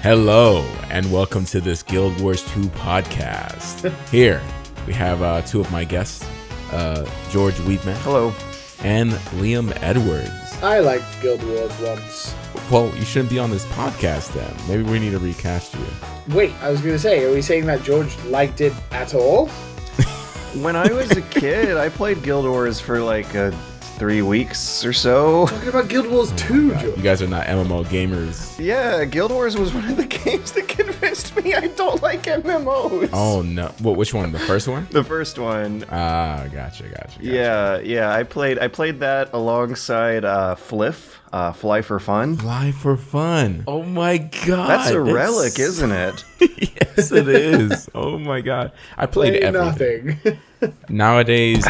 Hello, and welcome to this Guild Wars 2 podcast. Here, we have two of my guests, George Weedman. Hello. And Liam Edwards. I liked Guild Wars once. Well, you shouldn't be on this podcast then. Maybe we need to recast you. Wait, I was going to say, are we saying that George liked it at all? When I was a kid, I played Guild Wars for like 3 weeks or so. Talking about Guild Wars 2, George. You guys are not MMO gamers. Yeah, Guild Wars was one of the games that convinced me I don't like MMOs. Oh, no. Well, which one? The first one? The first one. Ah, gotcha. Yeah. I played that alongside Fliff, Fly for Fun. Fly for Fun. Oh my god. That's a relic, isn't it? Yes, it is. Oh my god. I played everything. Nothing. Nowadays,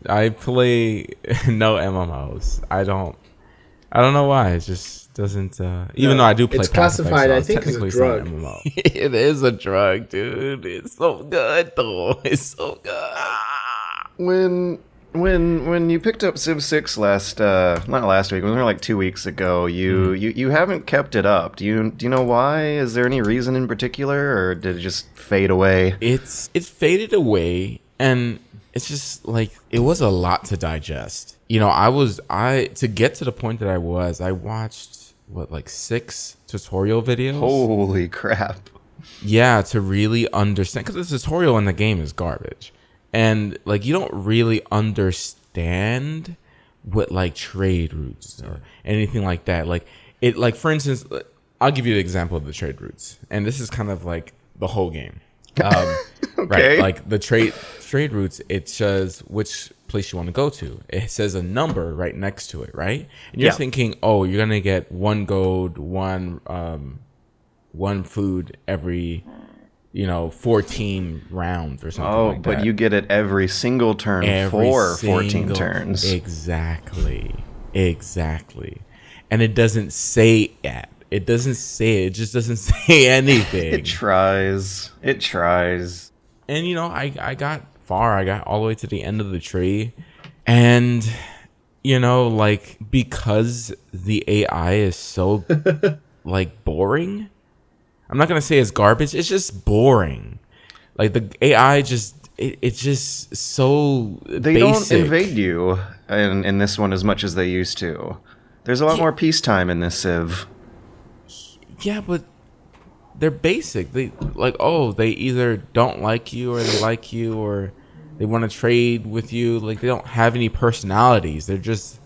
I play no MMOs. I don't know why. It just doesn't. Even though I do play. It's classified, I think, as a technically drug. it's not an MMO. It is a drug, dude. It's so good, though. It's so good. When you picked up Civ 6 not last week, it was like 2 weeks ago, you haven't kept it up. Do you know why? Is there any reason in particular, or did it just fade away? It faded away, and it's just like it was a lot to digest. You know, to get to the point that I watched like 6 tutorial videos. Holy crap. Yeah, to really understand, because the tutorial in the game is garbage. And like you don't really understand what like trade routes or anything like that. Like it, like for instance, I'll give you the example of the trade routes, and this is kind of like the whole game. Okay. Right, like the trade routes, it says which place you want to go to. It says a number right next to it, right? And you're thinking, oh, you're gonna get 1 gold, one food every 14 rounds or something like that. Oh, but you get it every single turn for 14 turns. Exactly. And it doesn't say that. It doesn't say it. It just doesn't say anything. It tries. And, I got far. I got all the way to the end of the tree. And, because the AI is so, boring. I'm not going to say it's garbage. It's just boring. Like, the AI it's just so They basic. don't invade you in this one as much as they used to. There's a lot more peacetime in this Civ. Yeah, but they're basic. They either don't like you or they like you or they want to trade with you. Like, they don't have any personalities. This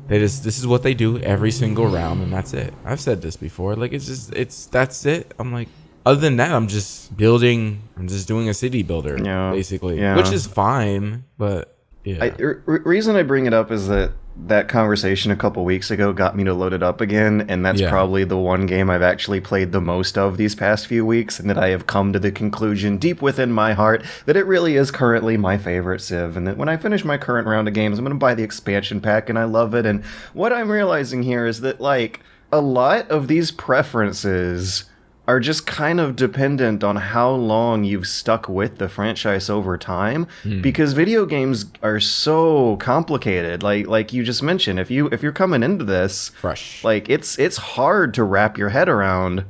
is what they do every single round, and that's it. I've said this before. Like, that's it. I'm like, other than that, I'm just doing a city builder, basically, which is fine. But yeah, reason I bring it up is that conversation a couple weeks ago got me to load it up again, and that's probably the one game I've actually played the most of these past few weeks, and that I have come to the conclusion deep within my heart that it really is currently my favorite Civ, and that when I finish my current round of games, I'm going to buy the expansion pack, and I love it. And what I'm realizing here is that, like, a lot of these preferences are just kind of dependent on how long you've stuck with the franchise over time, because video games are so complicated. Like you just mentioned, if you're coming into this fresh, like it's hard to wrap your head around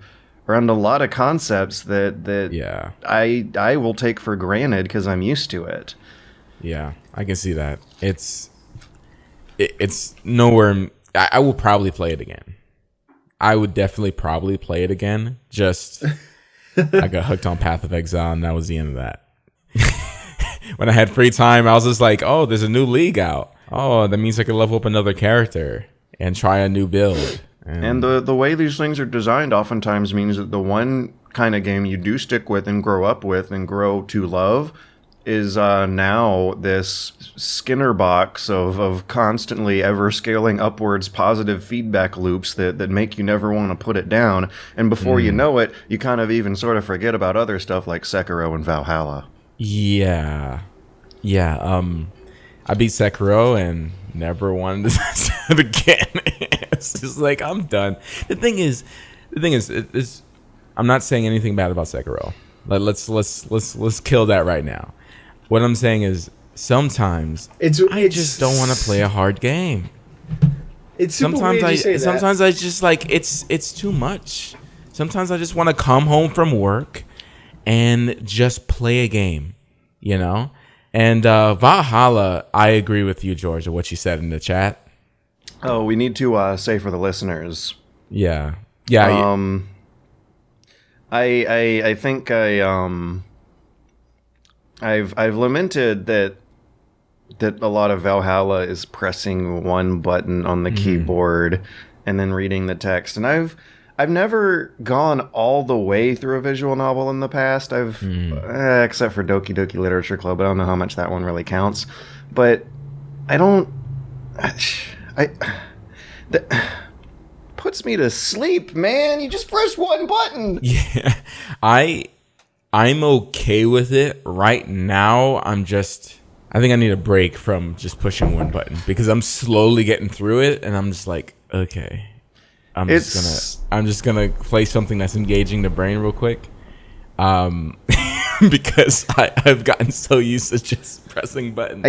a lot of concepts that I will take for granted because I'm used to it. Yeah, I can see that. It's nowhere. I will probably play it again. I would definitely probably play it again. Just, I got hooked on Path of Exile, and that was the end of that. When I had free time, I was just like, oh, there's a new league out. Oh, that means I can level up another character and try a new build. And the way these things are designed oftentimes means that the one kind of game you do stick with and grow up with and grow to love is now this Skinner box of constantly ever scaling upwards positive feedback loops that make you never want to put it down. And before you know it, you kind of even sort of forget about other stuff like Sekiro and Valhalla. Yeah. I beat Sekiro and never wanted to touch it again. It's just like, I'm done. The thing is, I'm not saying anything bad about Sekiro. Let's kill that right now. What I'm saying is, sometimes I just don't want to play a hard game. It's super weird you say that. Sometimes I just like it's too much. Sometimes I just want to come home from work and just play a game, you know? And Valhalla, I agree with you, George, of what you said in the chat. Oh, we need to say for the listeners. Yeah. I think I've lamented that a lot of Valhalla is pressing one button on the keyboard and then reading the text. And I've never gone all the way through a visual novel in the past. Except for Doki Doki Literature Club. I don't know how much that one really counts. But that puts me to sleep, man. You just press one button. Yeah. I'm okay with it right now. I think I need a break from just pushing one button because I'm slowly getting through it, and I'm just like, okay, I'm just gonna play something that's engaging the brain real quick, because I've gotten so used to just pressing buttons.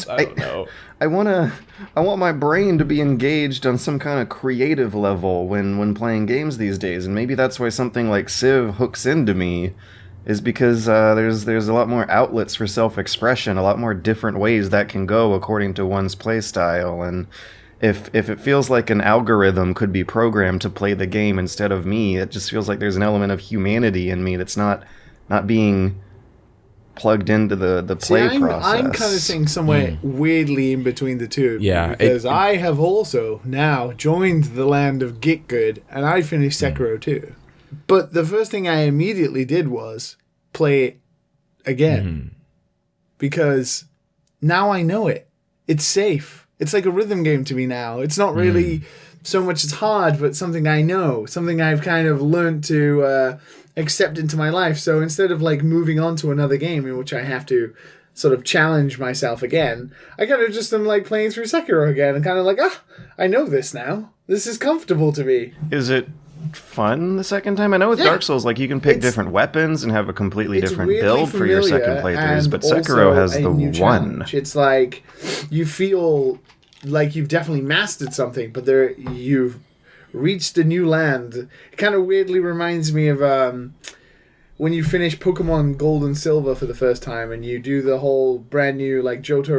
I don't know. I want my brain to be engaged on some kind of creative level when playing games these days, and maybe that's why something like Civ hooks into me. Is because there's a lot more outlets for self-expression, a lot more different ways that can go according to one's play style. And if it feels like an algorithm could be programmed to play the game instead of me, it just feels like there's an element of humanity in me that's not being plugged into the play process. I'm kind of saying somewhere weirdly in between the two. Yeah, because I have also now joined the land of Get Good, and I finished Sekiro too. But the first thing I immediately did was play it again. Because now I know it. It's safe. It's like a rhythm game to me now. It's not really so much it's hard, but something I know. Something I've kind of learned to accept into my life. So instead of like moving on to another game in which I have to sort of challenge myself again, I kind of just am like playing through Sekiro again and kind of like, I know this now. This is comfortable to me. Is it fun the second time? I know with Dark Souls, like you can pick different weapons and have a completely different build for your second playthroughs, but Sekiro has the one. Challenge. It's like you feel like you've definitely mastered something, but you've reached a new land. It kind of weirdly reminds me of when you finish Pokemon Gold and Silver for the first time and you do the whole brand new like Johto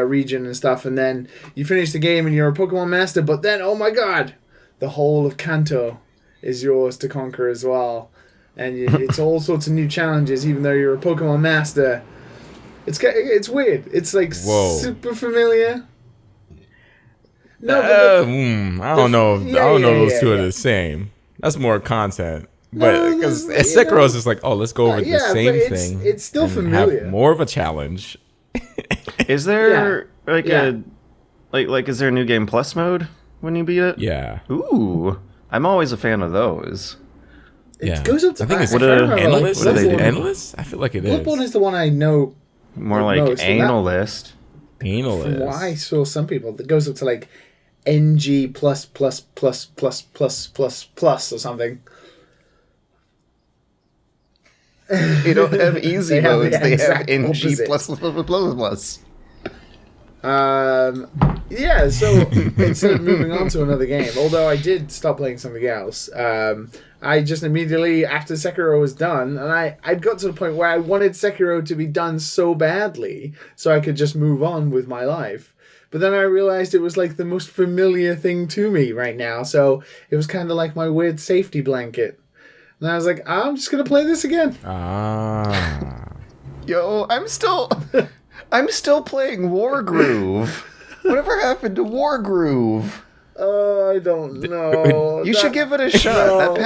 region and stuff, and then you finish the game and you're a Pokemon master, but then, oh my god, the whole of Kanto is yours to conquer as well. And it's all sorts of new challenges, even though you're a Pokemon master. It's weird. It's like super familiar. No, I don't know. I don't know those two are the same. That's more content. But because Sekiro is just like, oh, let's go over the same thing. It's still familiar. Have more of a challenge. Is there is there a new game plus mode when you beat it? Yeah. Ooh, I'm always a fan of those. It goes up to I think it's endless. What do they do? Endless? I feel like it is. Bloodborne is the one I know. More like analyst. Analyst. From what I saw, some people that goes up to like NG plus plus plus plus plus plus plus or something. They don't have easy modes. They have NG opposite. plus plus plus plus. Yeah, so instead of moving on to another game, although I did stop playing something else, I just immediately, after Sekiro was done, and I'd got to the point where I wanted Sekiro to be done so badly so I could just move on with my life. But then I realized it was like the most familiar thing to me right now, so it was kind of like my weird safety blanket. And I was like, I'm just going to play this again. Yo, I'm still playing Wargroove. Whatever happened to Wargroove? I don't know. You should give it a shot.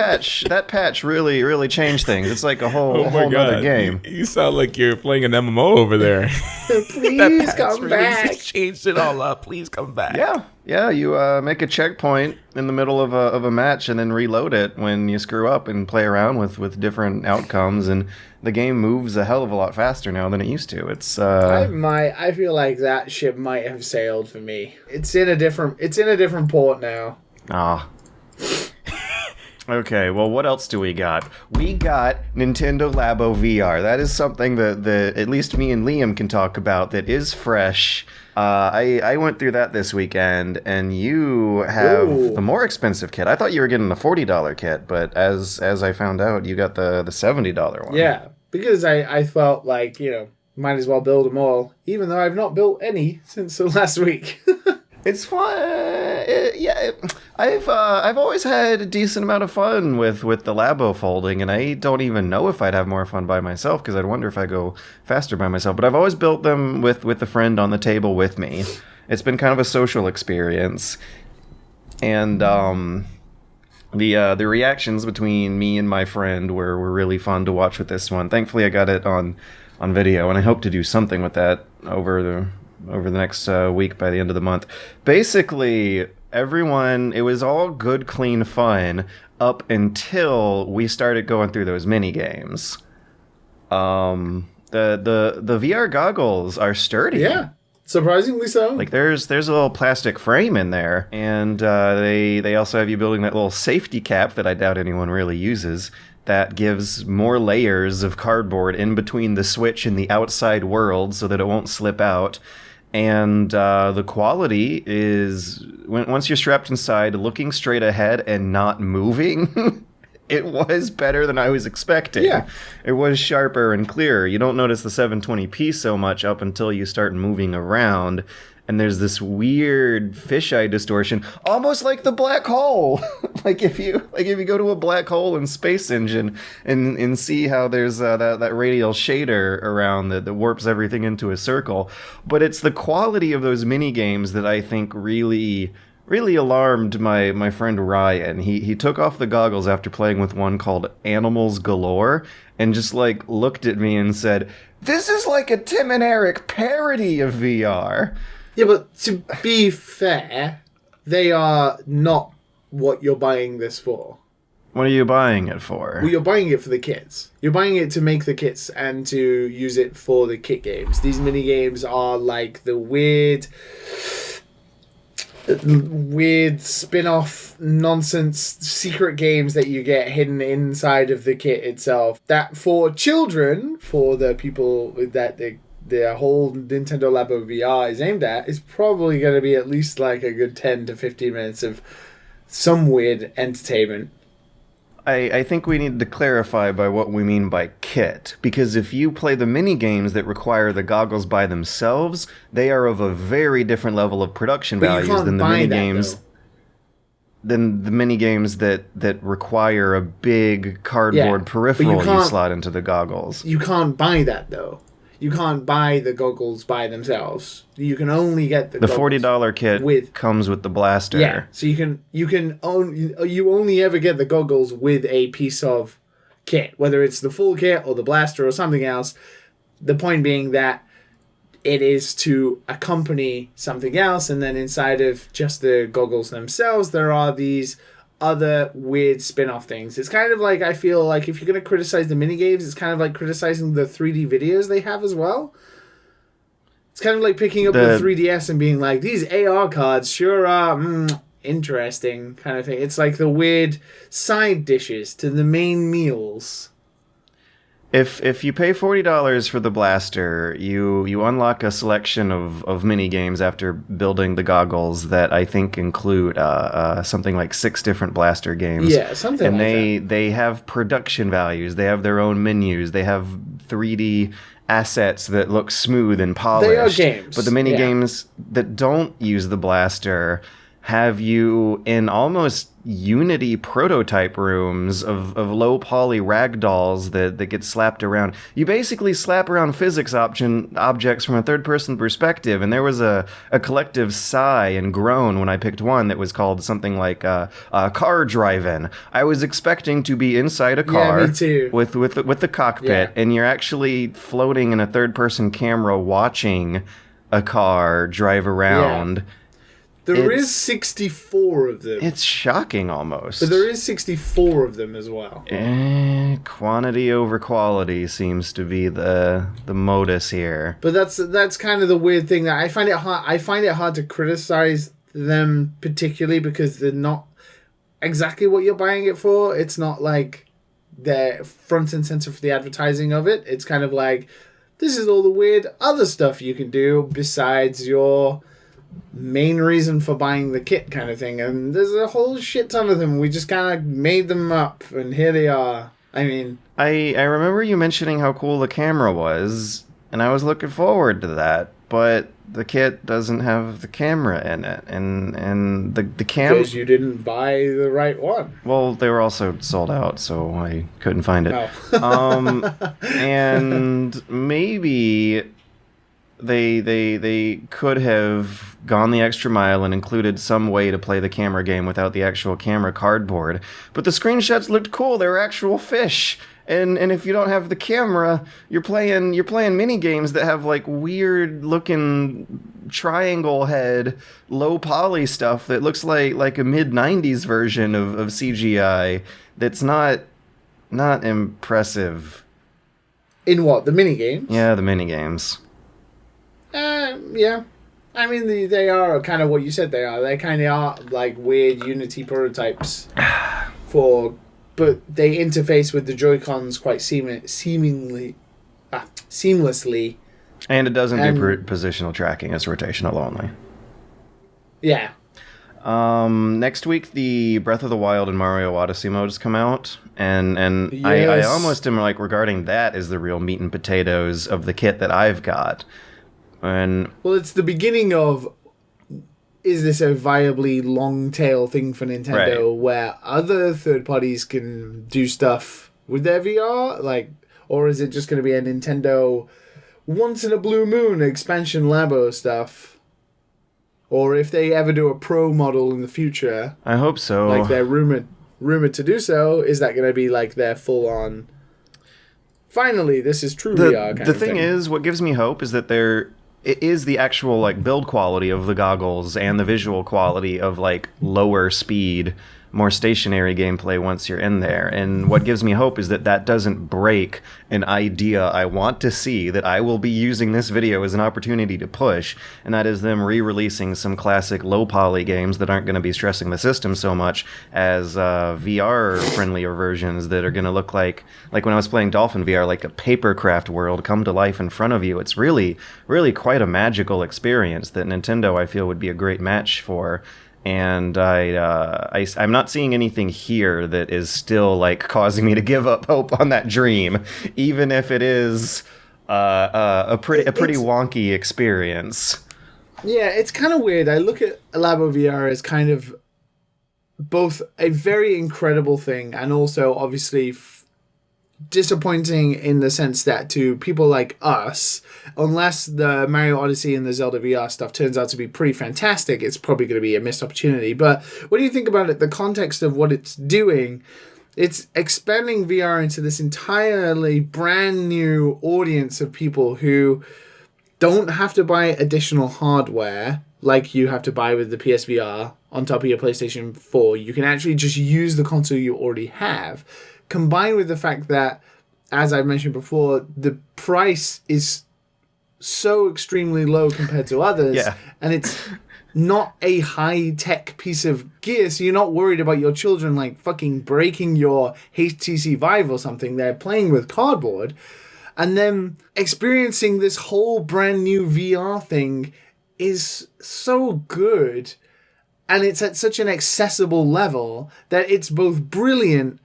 That patch really changed things. It's like a whole other game. You sound like you're playing an MMO over there. Please come back. Changed it all up. Please come back. Yeah. You make a checkpoint in the middle of a match and then reload it when you screw up and play around with different outcomes, and the game moves a hell of a lot faster now than it used to. It's I feel like that ship might have sailed for me. It's in a different port now. Okay, well, what else do we got? We got Nintendo Labo VR. That is something that at least me and Liam can talk about that is fresh. I went through that this weekend, and you have the more expensive kit. I thought you were getting the $40 kit, but as I found out, you got the $70 one. Yeah, because I felt like, might as well build them all, even though I've not built any since the last week. It's fun. I've always had a decent amount of fun with the Labo folding, and I don't even know if I'd have more fun by myself, because I'd wonder if I go faster by myself. But I've always built them with a friend on the table with me. It's been kind of a social experience, and the reactions between me and my friend were really fun to watch with this one. Thankfully, I got it on video, and I hope to do something with that over the next week by the end of the month. Basically, it was all good, clean fun up until we started going through those mini games. The VR goggles are sturdy. Yeah, surprisingly so. Like there's a little plastic frame in there, and they also have you building that little safety cap that I doubt anyone really uses. That gives more layers of cardboard in between the Switch and the outside world so that it won't slip out. And the quality is, once you're strapped inside, looking straight ahead and not moving, it was better than I was expecting. Yeah. It was sharper and clearer. You don't notice the 720p so much up until you start moving around. And there's this weird fisheye distortion, almost like the black hole. like if you go to a black hole in Space Engine and see how there's that radial shader around that warps everything into a circle. But it's the quality of those mini games that I think really alarmed my friend Ryan. He took off the goggles after playing with one called Animals Galore and just looked at me and said, "This is like a Tim and Eric parody of VR." Yeah, but to be fair, they are not what you're buying this for. What are you buying it for? Well, you're buying it for the kits. You're buying it to make the kits and to use it for the kit games. These mini games are like the weird spin-off nonsense secret games that you get hidden inside of the kit itself. That for children, for the people that the whole Nintendo Labo VR is aimed at, is probably going to be at least like a good 10 to 15 minutes of some weird entertainment. I think we need to clarify by what we mean by kit, because if you play the mini games that require the goggles by themselves, they are of a very different level of production values than the mini games. Than the mini games that require a big cardboard peripheral you slot into the goggles. You can't buy that though. You can't buy the goggles by themselves. You can only get the $40 kit comes with the blaster. Yeah, so you only ever get the goggles with a piece of kit, whether it's the full kit or the blaster or something else. The point being that it is to accompany something else, and then inside of just the goggles themselves, there are these other weird spin-off things. It's kind of like, I feel like if you're going to criticize the minigames, it's kind of like criticizing the 3D videos they have as well. It's kind of like picking up the 3DS and being like, these AR cards sure are interesting kind of thing. It's like the weird side dishes to the main meals. If you pay $40 for the blaster, you unlock a selection of mini games after building the goggles that I think include something like 6 different blaster games. Yeah, something like that. And they have production values. They have their own menus. They have 3D assets that look smooth and polished. They are games. But the mini games that don't use the blaster have you in almost Unity prototype rooms of low poly ragdolls that get slapped around. You basically slap around physics objects from a third person perspective, and there was a collective sigh and groan when I picked one that was called something like car driving. I was expecting to be inside a car me too. with the cockpit, and you're actually floating in a third person camera watching a car drive around. Yeah. There is 64 of them. It's shocking almost. But there is 64 of them as well. Quantity over quality seems to be the modus here. But that's kind of the weird thing that I find it hard to criticize them particularly because they're not exactly what you're buying it for. It's not like they're front and center for the advertising of it. It's kind of like, this is all the weird other stuff you can do besides your main reason for buying the kit kind of thing. And there's a whole shit ton of them. We just kind of made them up, and here they are. I mean... I remember you mentioning how cool the camera was, and I was looking forward to that, but the kit doesn't have the camera in it, and the camera... Because you didn't buy the right one. Well, they were also sold out, so I couldn't find it. Oh. And maybe they could have gone the extra mile and included some way to play the camera game without the actual camera cardboard. But the screenshots looked cool. They were actual fish. And if you don't have the camera, you're playing mini games that have like weird looking triangle head, low poly stuff that looks like a mid-90s version of CGI that's not impressive. In what? The mini games? Yeah, the mini games. Yeah. I mean, they are kind of what you said they are. They kind of are like weird Unity prototypes but they interface with the Joy-Cons quite seamlessly. And it doesn't do positional tracking, it's rotational only. Yeah. Next week, the Breath of the Wild and Mario Odyssey modes come out, and Yes. I almost am like regarding that as the real meat and potatoes of the kit that I've got. And well, it's the beginning of, is this a viably long tail thing for Nintendo, right, where other third parties can do stuff with their VR? Like, or is it just going to be a Nintendo once in a blue moon expansion Labo stuff? Or if they ever do a pro model in the future, I hope so. Like they're rumored to do so, is that going to be like their full on? Finally, this is true VR. The thing is, what gives me hope is that it is the actual like build quality of the goggles and the visual quality of like lower speed, more stationary gameplay once you're in there. And what gives me hope is that doesn't break an idea I want to see, that I will be using this video as an opportunity to push, and that is them re-releasing some classic low poly games that aren't going to be stressing the system so much as VR friendlier versions that are going to look like when I was playing Dolphin VR, like a papercraft world come to life in front of you. It's really, really quite a magical experience that Nintendo, I feel, would be a great match for. And I'm not seeing anything here that is still like causing me to give up hope on that dream, even if it is a pretty wonky experience. Yeah, it's kind of weird. I look at Labo VR as kind of both a very incredible thing and also obviously disappointing in the sense that to people like us, unless the Mario Odyssey and the Zelda VR stuff turns out to be pretty fantastic, it's probably going to be a missed opportunity. But when you think about it, the context of what it's doing, it's expanding VR into this entirely brand new audience of people who don't have to buy additional hardware like you have to buy with the PSVR on top of your PlayStation 4. You can actually just use the console you already have, combined with the fact that, as I've mentioned before, the price is so extremely low compared to others, yeah, and it's not a high-tech piece of gear, so you're not worried about your children like fucking breaking your HTC Vive or something. They're playing with cardboard, and then experiencing this whole brand new VR thing is so good, and it's at such an accessible level that it's both brilliant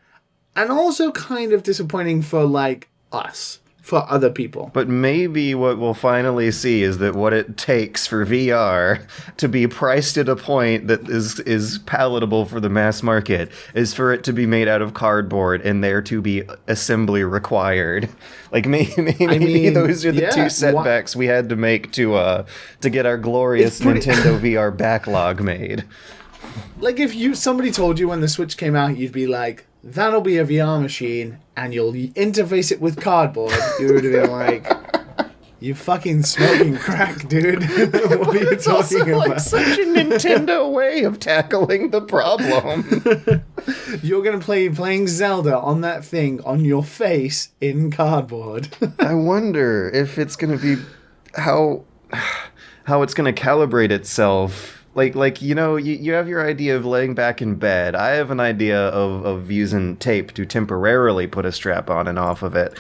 and also kind of disappointing for, like, us, for other people. But maybe what we'll finally see is that what it takes for VR to be priced at a point that is palatable for the mass market is for it to be made out of cardboard and there to be assembly required. Like, maybe those are the two setbacks we had to make to get our glorious Nintendo VR backlog made. Like, if somebody told you when the Switch came out, you'd be like, that'll be a VR machine, and you'll interface it with cardboard, you would have been like, you fucking smoking crack, dude. What are you talking about? Like such a Nintendo way of tackling the problem. You're going to playing Zelda on that thing on your face in cardboard. I wonder if it's going to be how it's going to calibrate itself Like you have your idea of laying back in bed. I have an idea of using tape to temporarily put a strap on and off of it.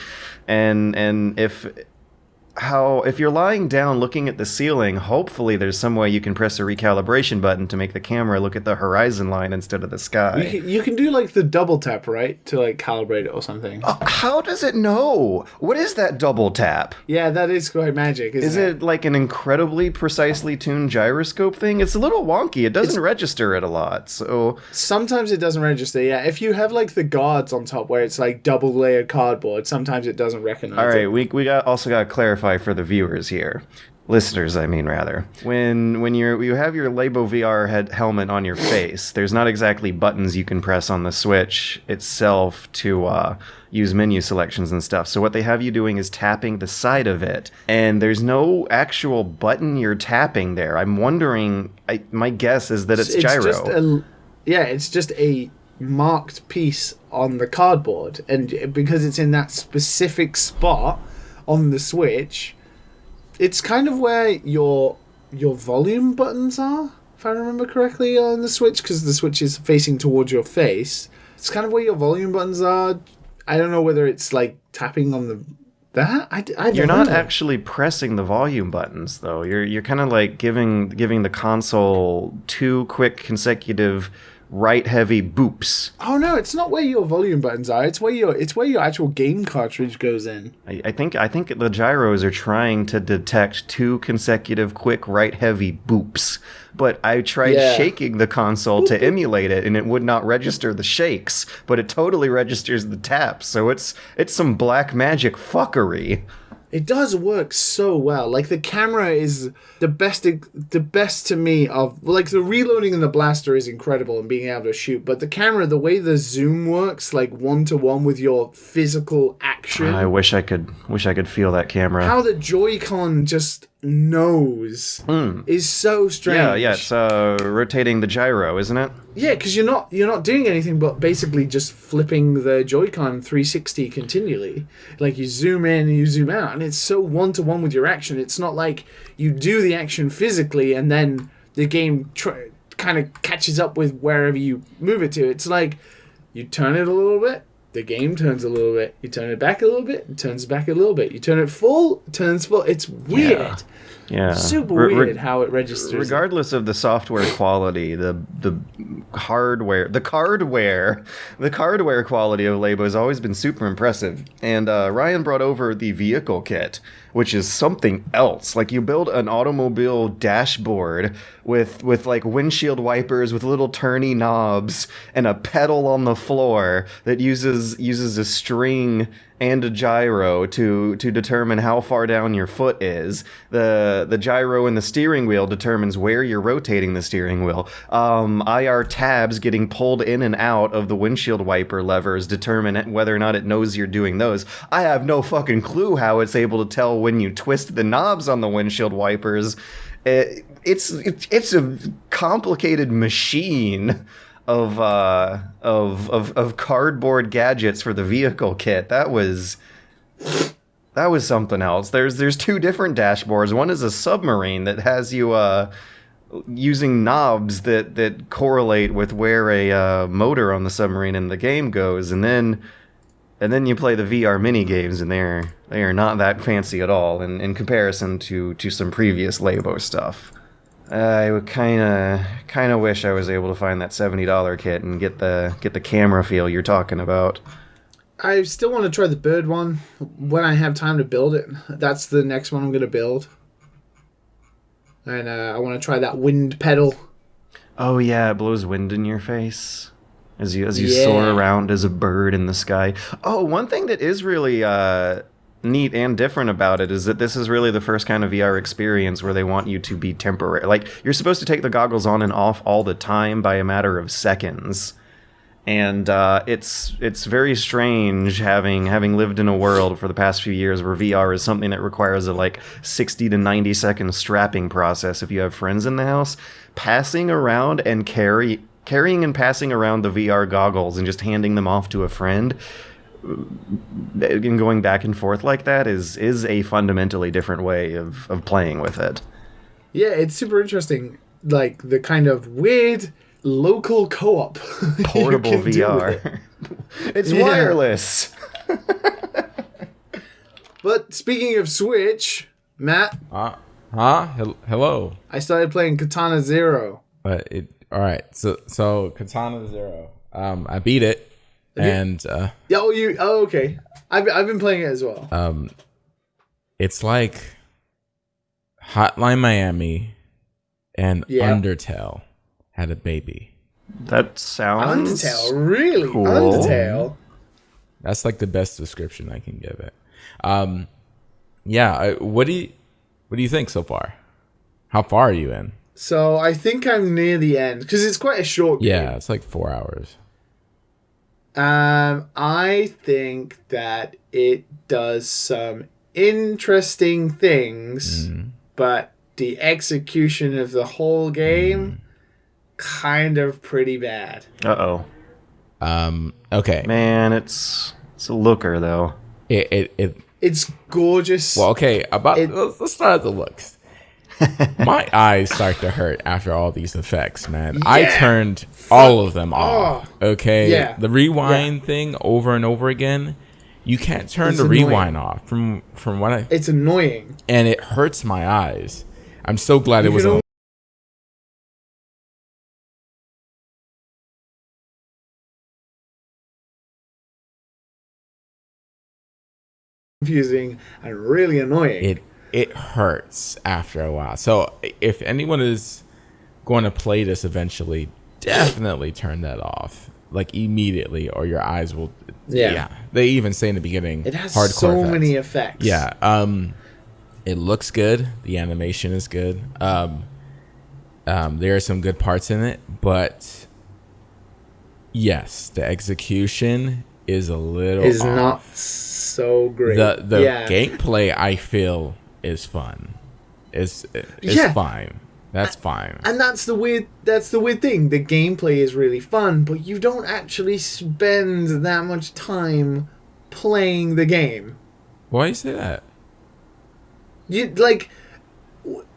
And if you're lying down looking at the ceiling, hopefully there's some way you can press a recalibration button to make the camera look at the horizon line instead of the sky. You can do like the double tap, right? To like calibrate it or something. How does it know? What is that double tap? Yeah, that is quite magic, Is it like an incredibly precisely tuned gyroscope thing? It's a little wonky. It doesn't register it a lot, so... Sometimes it doesn't register, yeah. If you have like the guards on top where it's like double layered cardboard, sometimes it doesn't recognize All right, it. we also got to clarify for the viewers here. Listeners, I mean, rather. When you have your Labo VR helmet on your face, there's not exactly buttons you can press on the Switch itself to use menu selections and stuff. So what they have you doing is tapping the side of it, and there's no actual button you're tapping there. I'm wondering, my guess is that it's gyro. It's just a marked piece on the cardboard, and because it's in that specific spot on the Switch, it's kind of where your volume buttons are, if I remember correctly, on the Switch, because the Switch is facing towards your face. It's kind of where your volume buttons are. I don't know whether it's like tapping on that. I don't You're not know. actually pressing the volume buttons, though. You're kind of like giving the console 2 quick consecutive right heavy boops. Oh no, it's not where your volume buttons are. It's where your actual game cartridge goes in. I think the gyros are trying to detect 2 consecutive quick right heavy boops. But I tried shaking the console to emulate it, and it would not register the shakes, but it totally registers the taps. So it's some black magic fuckery. It does work so well. Like, the camera is the best to me of... Like, the reloading in the blaster is incredible and being able to shoot. But the camera, the way the zoom works, like, 1-to-1 with your physical action... I wish I could feel that camera. How the Joy-Con just knows is so strange. Yeah, it's rotating the gyro, isn't it? Yeah, because you're not doing anything but basically just flipping the Joy-Con 360 continually. Like, you zoom in and you zoom out, and it's so 1-to-1 with your action. It's not like you do the action physically and then the game kind of catches up with wherever you move it to. It's like you turn it a little bit, the game turns a little bit. You turn it back a little bit, it turns back a little bit. You turn it full, it turns full. It's weird. Yeah. Super weird how it registers. Regardless of the software quality, the hardware, the cardware quality of Labo has always been super impressive. And Ryan brought over the vehicle kit, which is something else. Like, you build an automobile dashboard with like windshield wipers with little turny knobs and a pedal on the floor that uses a string and a gyro to determine how far down your foot is. The gyro in the steering wheel determines where you're rotating the steering wheel. IR tabs getting pulled in and out of the windshield wiper levers determine whether or not it knows you're doing those. I have no fucking clue how it's able to tell when you twist the knobs on the windshield wipers. It's a complicated machine of cardboard gadgets for the vehicle kit. That was something else. There's 2 different dashboards. One is a submarine that has you using knobs that correlate with where a motor on the submarine in the game goes, and then you play the VR mini games, and they are not that fancy at all in comparison to some previous Labo stuff. I would kind of wish I was able to find that $70 kit and get the camera feel you're talking about. I still want to try the bird one when I have time to build it. That's the next one I'm going to build. And I want to try that wind pedal. Oh yeah, it blows wind in your face as you soar around as a bird in the sky. Oh, one thing that is really neat and different about it is that this is really the first kind of VR experience where they want you to be temporary. Like, you're supposed to take the goggles on and off all the time by a matter of seconds. And it's very strange having lived in a world for the past few years where VR is something that requires a like 60 to 90 second strapping process if you have friends in the house. Passing around and carrying and passing around the VR goggles and just handing them off to a friend and going back and forth like that is a fundamentally different way of playing with it. Yeah, it's super interesting. like the kind of weird local co-op Portable you can do with VR. it. It's Yeah. wireless. But speaking of Switch, Matt, Hello. I started playing Katana ZERO. But all right. So Katana ZERO. I beat it, and okay. I've been playing it as well. it's like Hotline Miami and Undertale had a baby. That sounds Undertale, really? cool. Undertale. That's like the best description I can give it. What do you think so far? How far are you in? So I think I'm near the end because it's quite a short game. Yeah, it's like 4 hours. I think that it does some interesting things, but the execution of the whole game kind of pretty bad. Uh-oh. Okay. Man, it's a looker though. It's gorgeous. Well, okay. Let's start at the looks. My eyes start to hurt after all these effects, man. I turned all of them off. Okay. Yeah. The rewind thing over and over again. You can't turn It's the annoying. rewind off from what It's annoying. and it hurts my eyes. I'm so glad it was can confusing and really annoying. it hurts after a while. So if anyone is going to play this eventually, definitely turn that off like immediately, or your eyes will. Yeah. They even say in the beginning, It has hardcore so effects. many effects. Yeah. It looks good. The animation is good. There are some good parts in it, but yes, the execution is a little Is off. not so great. The Yeah. gameplay I feel is fun. It's Yeah. fine. That's fine. And that's the weird thing. The gameplay is really fun, but you don't actually spend that much time playing the game. Why you say that? You like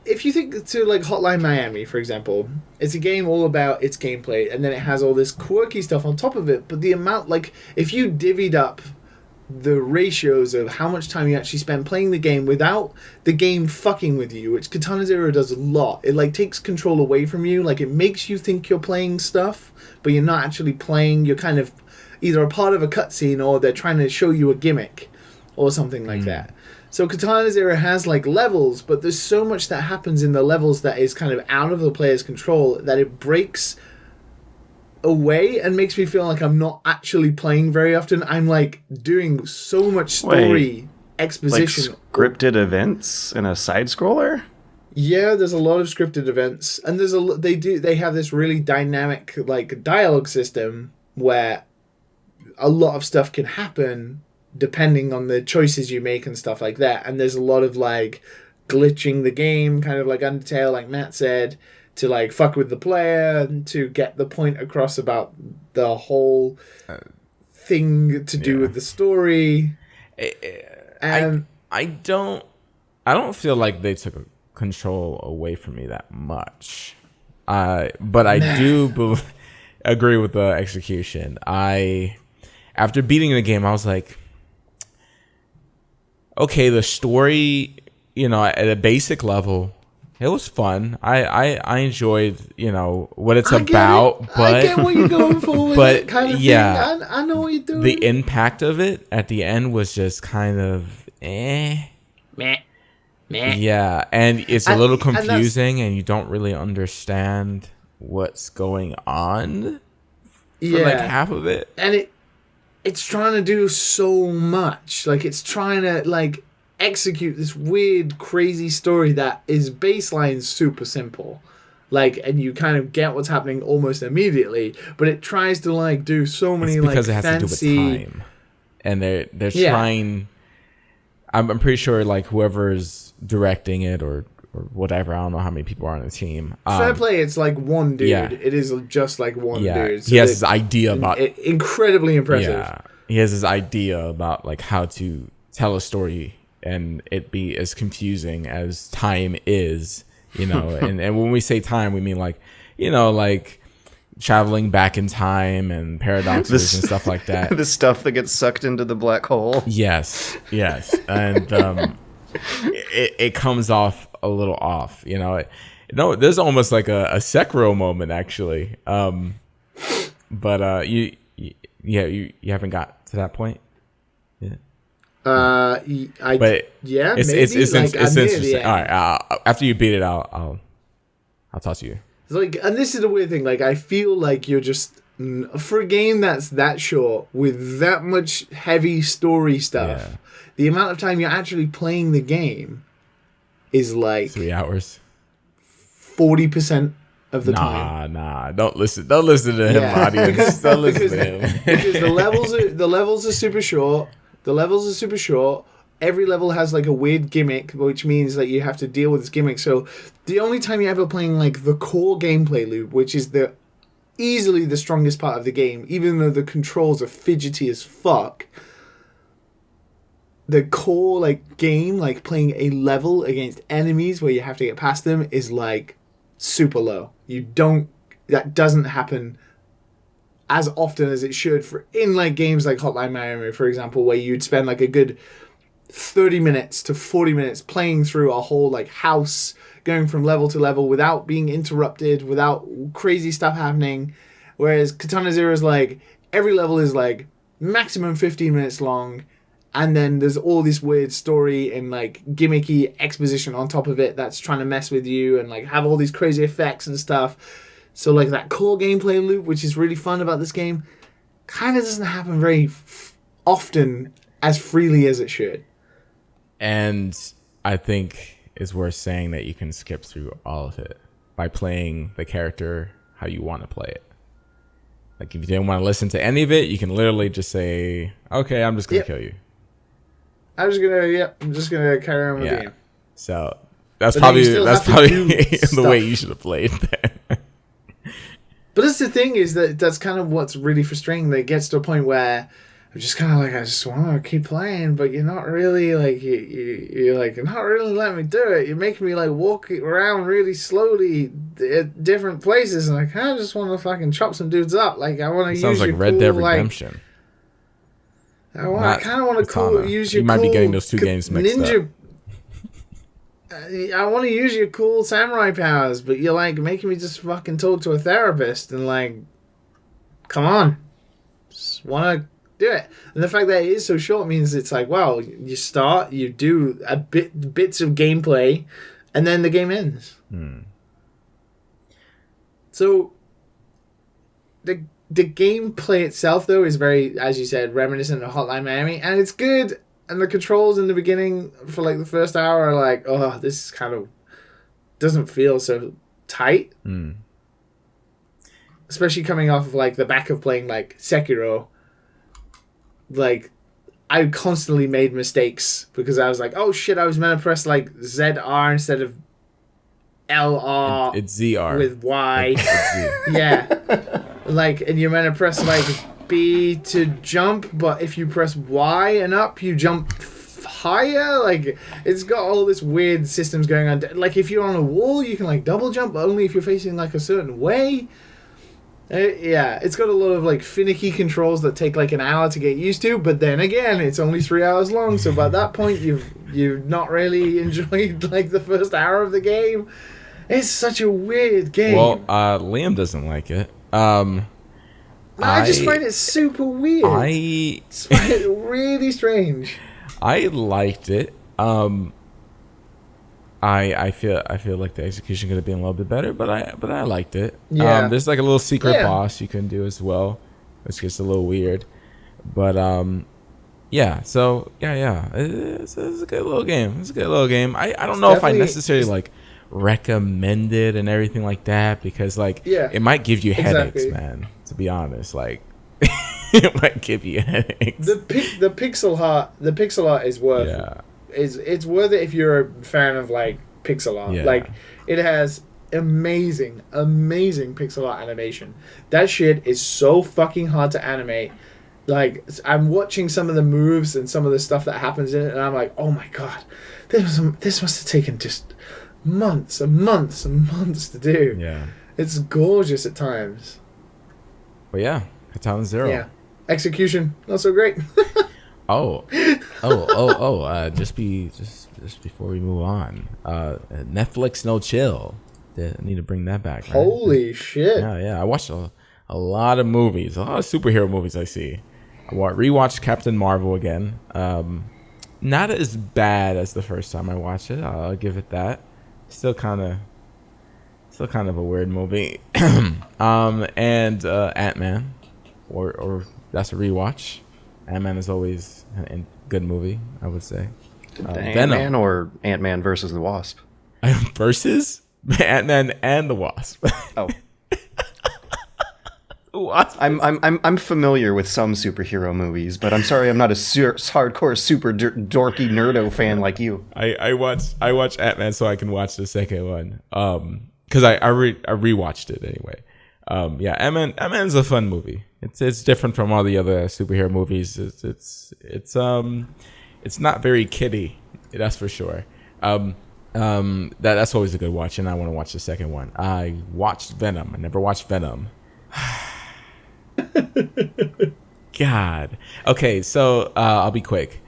if you think to like Hotline Miami, for example, it's a game all about its gameplay, and then it has all this quirky stuff on top of it. But the amount, like, if you divvied up the ratios of how much time you actually spend playing the game without the game fucking with you, which Katana Zero does a lot. It like takes control away from you. Like, it makes you think you're playing stuff, but you're not actually playing. You're kind of either a part of a cutscene or they're trying to show you a gimmick or something like that. So Katana Zero has like levels, but there's so much that happens in the levels that is kind of out of the player's control that it breaks away and makes me feel like I'm not actually playing very often. I'm like doing so much story exposition. Like scripted events in a side scroller? Yeah, there's a lot of scripted events, and they have this really dynamic like dialogue system where a lot of stuff can happen depending on the choices you make and stuff like that. And there's a lot of like glitching the game, kind of like Undertale, like Matt said, to like fuck with the player to get the point across about the whole thing to do with the story. And I don't feel like they took control away from me that much. But I do agree with the execution. After beating the game, I was like, okay, the story, at a basic level, it was fun. I enjoyed, what it's about. But I get what you're going for with but it kind of yeah, thing. I know what you're doing. the impact of it at the end was just kind of Meh. Yeah, and it's a little and that's- confusing, and you don't really understand what's going on for like half of it. And it's trying to do so much. Like, it's trying to like execute this weird, crazy story that is baseline super simple. Like, and you kind of get what's happening almost immediately, but it tries to like do so many It's because like it has fancy. to do with time, and they're Yeah. trying. I'm pretty sure like whoever's directing it or whatever. I don't know how many people are on the team. Fair play, it's like one dude. yeah. It is just like one Yeah, dude. So he has his idea about. incredibly impressive. Yeah, he has his idea about like how to tell a story and it be as confusing as time is you know. and when we say time, we mean like, you know, like traveling back in time and paradoxes and stuff like that. The stuff that gets sucked into the black hole. Yes, and it comes off a little off, you know. There's almost like a Sekiro moment actually, but you haven't got to that point. Yeah. Maybe. It's interesting. All right, after you beat it, I'll talk to you. It's like, and this is the weird thing. Like, I feel like you're just for a game that's that short with that much heavy story stuff. The amount of time you're actually playing the game is like 3 hours, 40% of the time. Nah, don't listen to him, audience. Don't listen to him. Because the levels are super short. Every level has like a weird gimmick, which means that you have to deal with this gimmick. So the only time you're ever playing like the core gameplay loop, which is easily the strongest part of the game, even though the controls are fidgety as fuck, the core like game, like playing a level against enemies where you have to get past them, is like super low. That doesn't happen as often as it should in like games like Hotline Miami, for example, where you'd spend like a good 30 minutes to 40 minutes playing through a whole like house, going from level to level without being interrupted, without crazy stuff happening. Whereas Katana Zero is like, every level is like maximum 15 minutes long, and then there's all this weird story and like gimmicky exposition on top of it that's trying to mess with you and like have all these crazy effects and stuff. So like that core gameplay loop, which is really fun about this game, kind of doesn't happen very often as freely as it should. And I think it's worth saying that you can skip through all of it by playing the character how you want to play it. Like if you didn't want to listen to any of it, you can literally just say, "Okay, I'm just gonna kill you." I'm just gonna carry on with the game. So that's probably the way you should have played that. But that's the thing, is that's kind of what's really frustrating. That it gets to a point where I'm just kind of like, I just want to keep playing, but you're not really like you're like, you're not really letting me do it. You're making me like walk around really slowly at different places, and I kind of just want to fucking chop some dudes up. Like I want to use sounds like Red Dead Redemption. I kind of want to use your. You might be getting those two games mixed up. I want to use your cool samurai powers, but you're like making me just fucking talk to a therapist and like, come on, just want to do it. And the fact that it is so short means it's like, well, you start, you do bits of gameplay, and then the game ends. So the gameplay itself, though, is very, as you said, reminiscent of Hotline Miami, and it's good. And the controls in the beginning for like the first hour are like, oh, this kind of doesn't feel so tight. Especially coming off of like the back of playing like Sekiro. Like, I constantly made mistakes because I was like, oh shit, I was meant to press like ZR instead of LR. It's ZR with Y. Yeah. Like, and you're meant to press like B to jump, but if you press Y and up, you jump higher. Like, it's got all this weird systems going on. Like, if you're on a wall, you can like double jump, but only if you're facing like a certain way. Yeah, it's got a lot of like finicky controls that take like an hour to get used to, but then again, it's only 3 hours long, so by that point you've not really enjoyed like the first hour of the game. It's such a weird game. Well, Liam doesn't like it. I just find it super weird. I find it really strange. I liked it. I feel like the execution could have been a little bit better, but I liked it. Yeah. There's like a little secret boss you can do as well, which gets a little weird. But yeah. So yeah. It's a good little game. I don't know if I necessarily like recommend it and everything like that, because like it might give you headaches, man. To be honest, like it might give you headaches. The pixel art is worth it. It's worth it if you're a fan of like pixel art. Like, it has amazing pixel art animation. That shit is so fucking hard to animate. Like, I'm watching some of the moves and some of the stuff that happens in it, and I'm like, oh my god, this must have taken just months and months and months to do. Yeah. It's gorgeous at times. But yeah, Katana ZERO. Yeah. Execution, not so great. Just before we move on, Netflix No Chill. I need to bring that back. Right? Holy shit. Yeah. I watched a lot of movies, a lot of superhero movies. I see. I rewatched Captain Marvel again. Not as bad as the first time I watched it. I'll give it that. Still kind of a weird movie. And Ant-Man, or that's a rewatch. Ant-Man is always a good movie, I would say. Ant-Man or Ant-Man versus the Wasp? Versus Ant-Man and the Wasp. Oh. Wasp. I'm familiar with some superhero movies, but I'm sorry I'm not a hardcore super dorky nerdo fan like you. I watch Ant-Man so I can watch the second one. Because I rewatched it anyway. Yeah, Ant-Man's a fun movie. It's different from all the other superhero movies. It's not very kiddie, that's for sure. That's always a good watch, and I want to watch the second one. I watched Venom. I never watched Venom. God. Okay, so I'll be quick.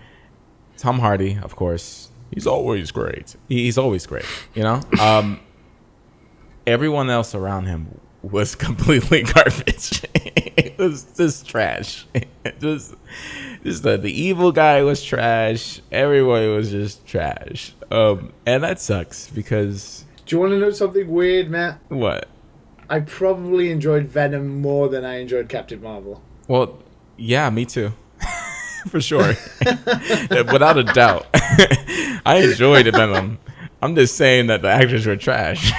Tom Hardy, of course. He's always great. He's always great. You know. Everyone else around him was completely garbage. It was just trash. just the evil guy was trash. Everyone was just trash. And that sucks because. Do you want to know something weird, Matt? What? I probably enjoyed Venom more than I enjoyed Captain Marvel. Well, yeah, me too. For sure. Without a doubt. I enjoyed Venom. I'm just saying that the actors were trash.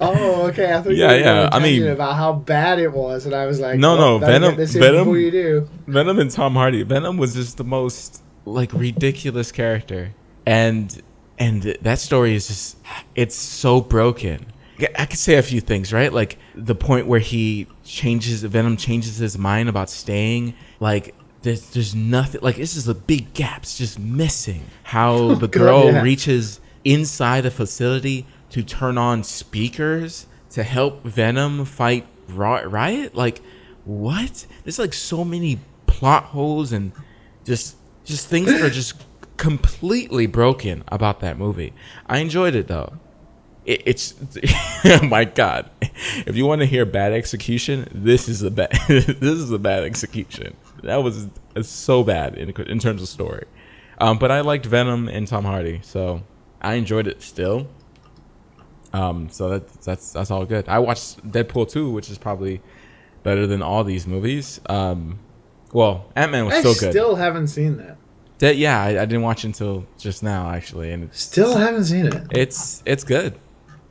Oh, okay. I thought you were talking about how bad it was, and I was like, no, Venom. Before you do. Venom and Tom Hardy. Venom was just the most ridiculous character, and that story is just—it's so broken. I could say a few things, right? Like the point where Venom changes his mind about staying. Like there's nothing. Like this is a big gaps just missing. How the girl reaches inside the facility to turn on speakers to help Venom fight Riot. Like what? There's so many plot holes and just things that are just completely broken about that movie. I enjoyed it though. It's oh my God. If you want to hear bad execution, this is a bad execution. That was so bad in terms of story. But I liked Venom and Tom Hardy, so I enjoyed it still. So that's all good. I watched Deadpool 2, which is probably better than all these movies. Well, Ant-Man was so good. I still haven't seen that. I didn't watch it until just now, actually, and still haven't seen it. It's good.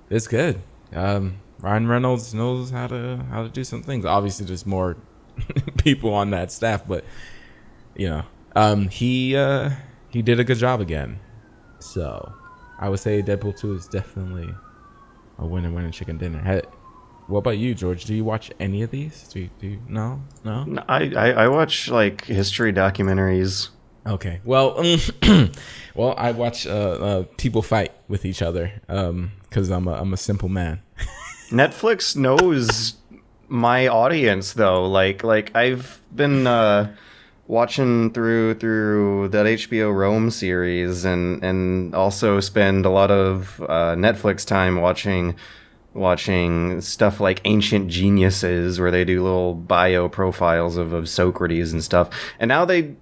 It's good. Ryan Reynolds knows how to do some things. Obviously, there's more people on that staff, but he did a good job again. So I would say Deadpool 2 is definitely a winner chicken dinner. What about you, George? Do you watch any of these? Do you no? I watch history documentaries. Okay. Well, well, I watch people fight with each other because I'm a simple man. Netflix knows my audience though. Like I've been watching through that HBO Rome series and also spend a lot of Netflix time watching stuff like Ancient Geniuses, where they do little bio profiles of Socrates and stuff. And now they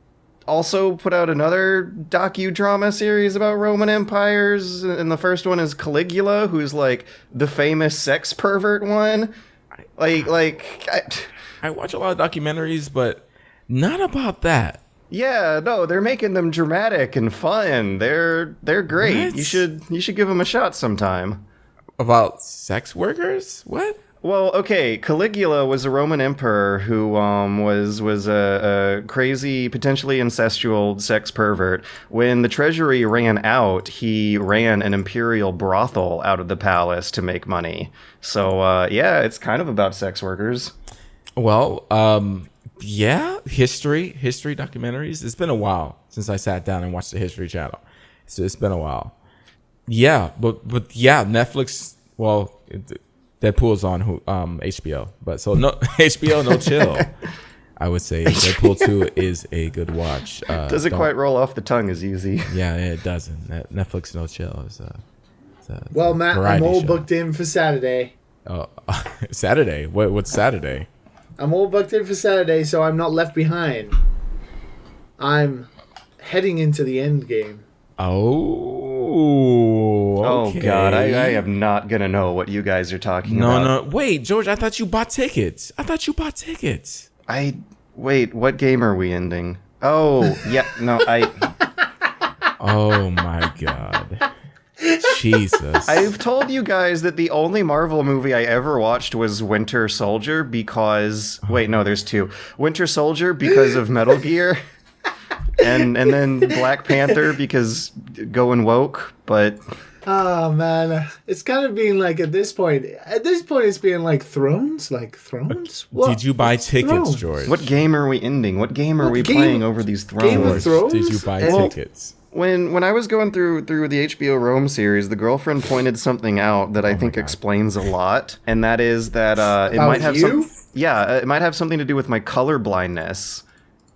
also put out another docudrama series about Roman empires, and the first one is Caligula, who's the famous sex pervert one. I watch a lot of documentaries, but not about that. Yeah, no, they're making them dramatic and fun. They're great. What? You should give them a shot sometime. About sex workers? What? Well, okay, Caligula was a Roman emperor who was a crazy, potentially incestual sex pervert. When the treasury ran out, he ran an imperial brothel out of the palace to make money. So, yeah, it's kind of about sex workers. Well, yeah, history documentaries. It's been a while since I sat down and watched the History Channel. So it's been a while. Yeah, but yeah, Netflix. Well, Deadpool's on HBO, but so no HBO, no chill. I would say Deadpool 2 is a good watch. Doesn't quite roll off the tongue as easy. Yeah, it doesn't. Netflix no chill is well, Matt, I'm all booked in for Saturday. Oh, Saturday? What's Saturday? I'm all booked in for Saturday, so I'm not left behind. I'm heading into the end game. Oh, okay. Oh God, I am not gonna know what you guys are talking about. No, wait, George, I thought you bought tickets. Wait, what game are we ending? Oh, yeah, no, Oh my God. Jesus. I've told you guys that the only Marvel movie I ever watched was Winter Soldier because... Wait, no, there's two. Winter Soldier because of Metal Gear, and then Black Panther because going woke, but... Oh, man. It's kind of being like, at this point, it's being like Thrones? Like Thrones? What? Did you buy tickets, Thrones? George? What game are we ending? What game are we playing over these thrones? Game of Thrones? Did you buy tickets? When I was going through the HBO Rome series, the girlfriend pointed something out that I think explains a lot, and that is that it might have it might have something to do with my color blindness.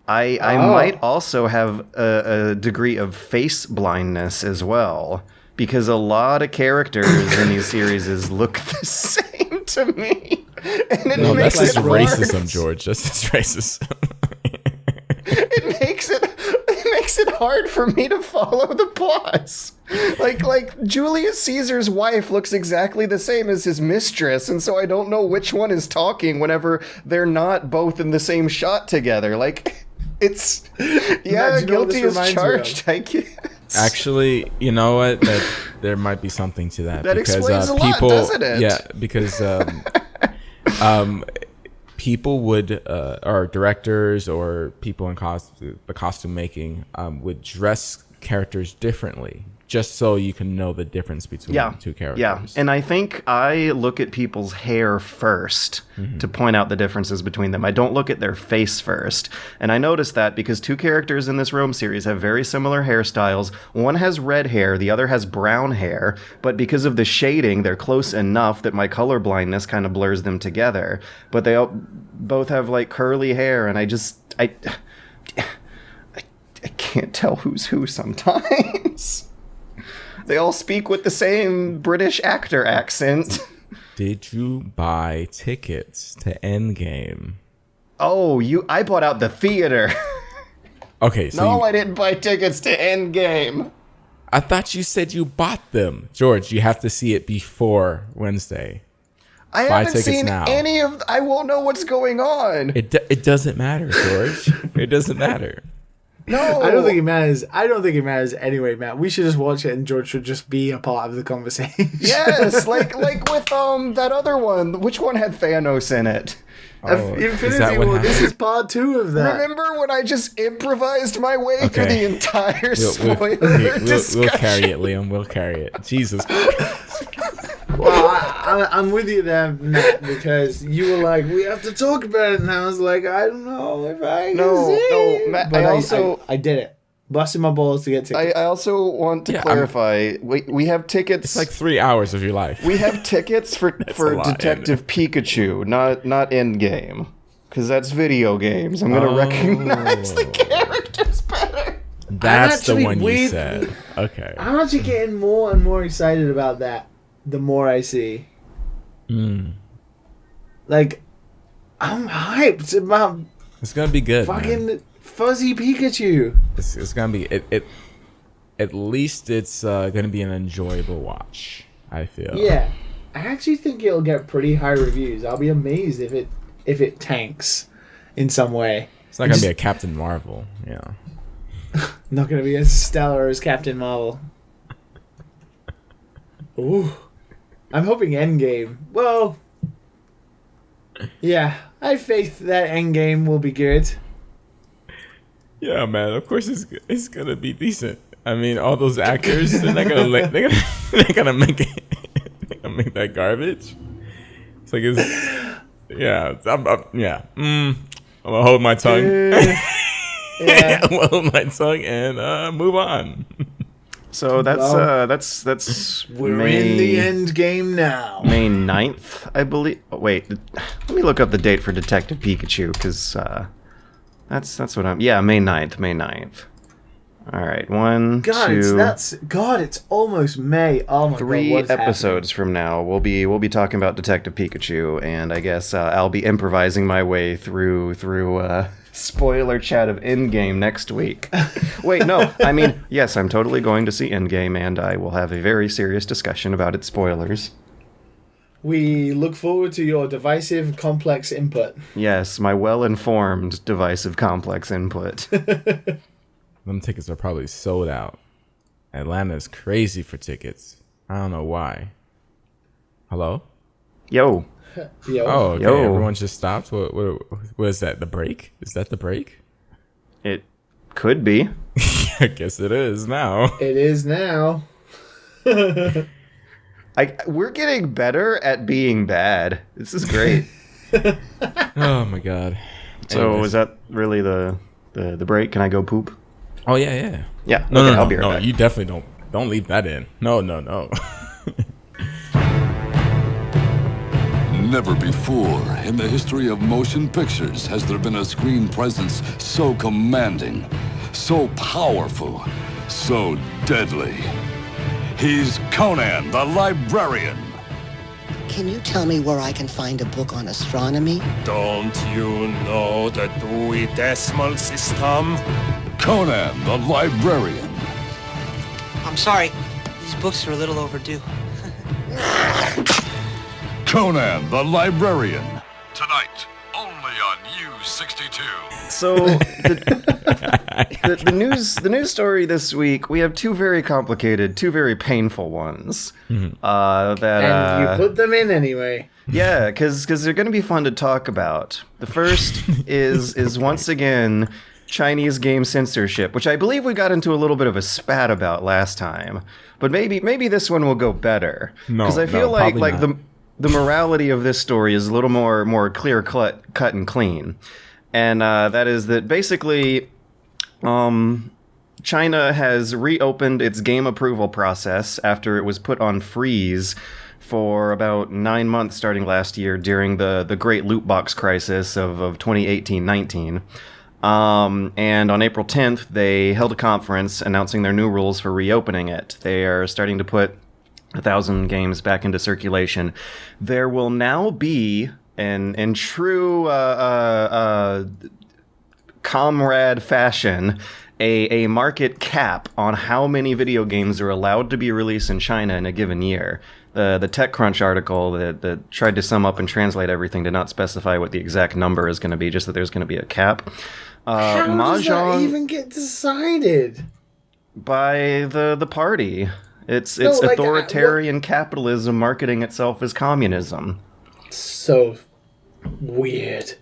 I might also have a degree of face blindness as well, because a lot of characters in these series look the same to me. And it makes that's just racism, worse. George. That's just racism. It makes it hard for me to follow the plots. Like Julius Caesar's wife looks exactly the same as his mistress, and so I don't know which one is talking whenever they're not both in the same shot together. Like, it's guilty as charged. I guess. Actually, you know what? There might be something to that. That explains a lot, doesn't it? Yeah, because people would, or directors or people in the costume making would dress characters differently, just so you can know the difference between the two characters. Yeah, and I think I look at people's hair first to point out the differences between them. I don't look at their face first. And I noticed that because two characters in this Rome series have very similar hairstyles. One has red hair, the other has brown hair, but because of the shading, they're close enough that my color blindness kind of blurs them together. But they both have like curly hair, and I can't tell who's who sometimes. They all speak with the same British actor accent. Did you buy tickets to Endgame? Oh, I bought out the theater. Okay, so no, I didn't buy tickets to Endgame. I thought you said you bought them. George, you have to see it before Wednesday. I haven't seen any of... I won't know what's going on. It doesn't matter, George. It doesn't matter. No, I don't think it matters. I don't think it matters anyway, Matt. We should just watch it, and George should just be a part of the conversation. Yes, like with that other one. Which one had Thanos in it? Infinity War. This is part 2 of that. Remember when I just improvised my way through the entire spoiler discussion? We'll carry it, Liam. We'll carry it. Jesus. Well, I'm with you there, Matt, because you were like, we have to talk about it, and I was like, I don't know if I can see it. Matt, but I did it. Busting my balls to get tickets. I also want to clarify, we have tickets. It's like 3 hours of your life. We have tickets for Detective Pikachu, not Endgame, because that's video games. I'm going to recognize the characters better. That's the one you said. Okay. I'm actually getting more and more excited about that the more I see. Like, I'm hyped about... It's going to be good, fucking fuzzy Pikachu. It's going to be... At least it's going to be an enjoyable watch, I feel. Yeah. I actually think it'll get pretty high reviews. I'll be amazed if it tanks in some way. It's not going to be a Captain Marvel, yeah. Not going to be as stellar as Captain Marvel. Ooh. I'm hoping Endgame. Well, yeah, I have faith that Endgame will be good. Yeah, man. Of course, it's gonna be decent. I mean, all those actors, they're not gonna they're gonna make that garbage. It's like I'm gonna hold my tongue. Yeah. I'm gonna hold my tongue and move on. So that's We're in the end game now. May 9th, I believe. Oh, wait, let me look up the date for Detective Pikachu, because that's what I'm... Yeah, May 9th, May 9th. All right, it's almost May. Oh my God, 3 what's episodes happening? from now, we'll be talking about Detective Pikachu, and I guess I'll be improvising my way through spoiler chat of Endgame next week. Wait, no, I mean, yes, I'm totally going to see Endgame, and I will have a very serious discussion about its spoilers. We look forward to your divisive, complex input. Yes, my well-informed, divisive, complex input. Them tickets are probably sold out. Atlanta's crazy for tickets. I don't know why. Hello? Yo. Yo. Oh, okay. Yo. Everyone just stopped. What is that? The break? Is that the break? It could be. I guess it is now. It is now. We're getting better at being bad. This is great. Oh my God. So Anyways. is that really the break? Can I go poop? Oh yeah. Yeah. No, okay, no, I'll be right back. You definitely don't leave that in. No. Never before in the history of motion pictures has there been a screen presence so commanding, so powerful, so deadly. He's Conan the Librarian. Can you tell me where I can find a book on astronomy? Don't you know the Dewey Decimal System? Conan the Librarian. I'm sorry. These books are a little overdue. Conan the Librarian. Tonight, only on U62. So the news story this week, we have two very complicated, two very painful ones. And you put them in anyway. Yeah, because they're going to be fun to talk about. The first is once again Chinese game censorship, which I believe we got into a little bit of a spat about last time. But maybe this one will go better. Because I feel like the morality of this story is a little more clear cut and clean. And that is that basically China has reopened its game approval process after it was put on freeze for about 9 months starting last year during the great loot box crisis of 2018-19. And on April 10th, they held a conference announcing their new rules for reopening it. They are starting to put 1,000 games back into circulation. There will now be, in true comrade fashion, a market cap on how many video games are allowed to be released in China in a given year. The TechCrunch article that tried to sum up and translate everything did not specify what the exact number is going to be, just that there's going to be a cap. How does that even get decided? By the party. It's authoritarian capitalism marketing itself as communism. So weird.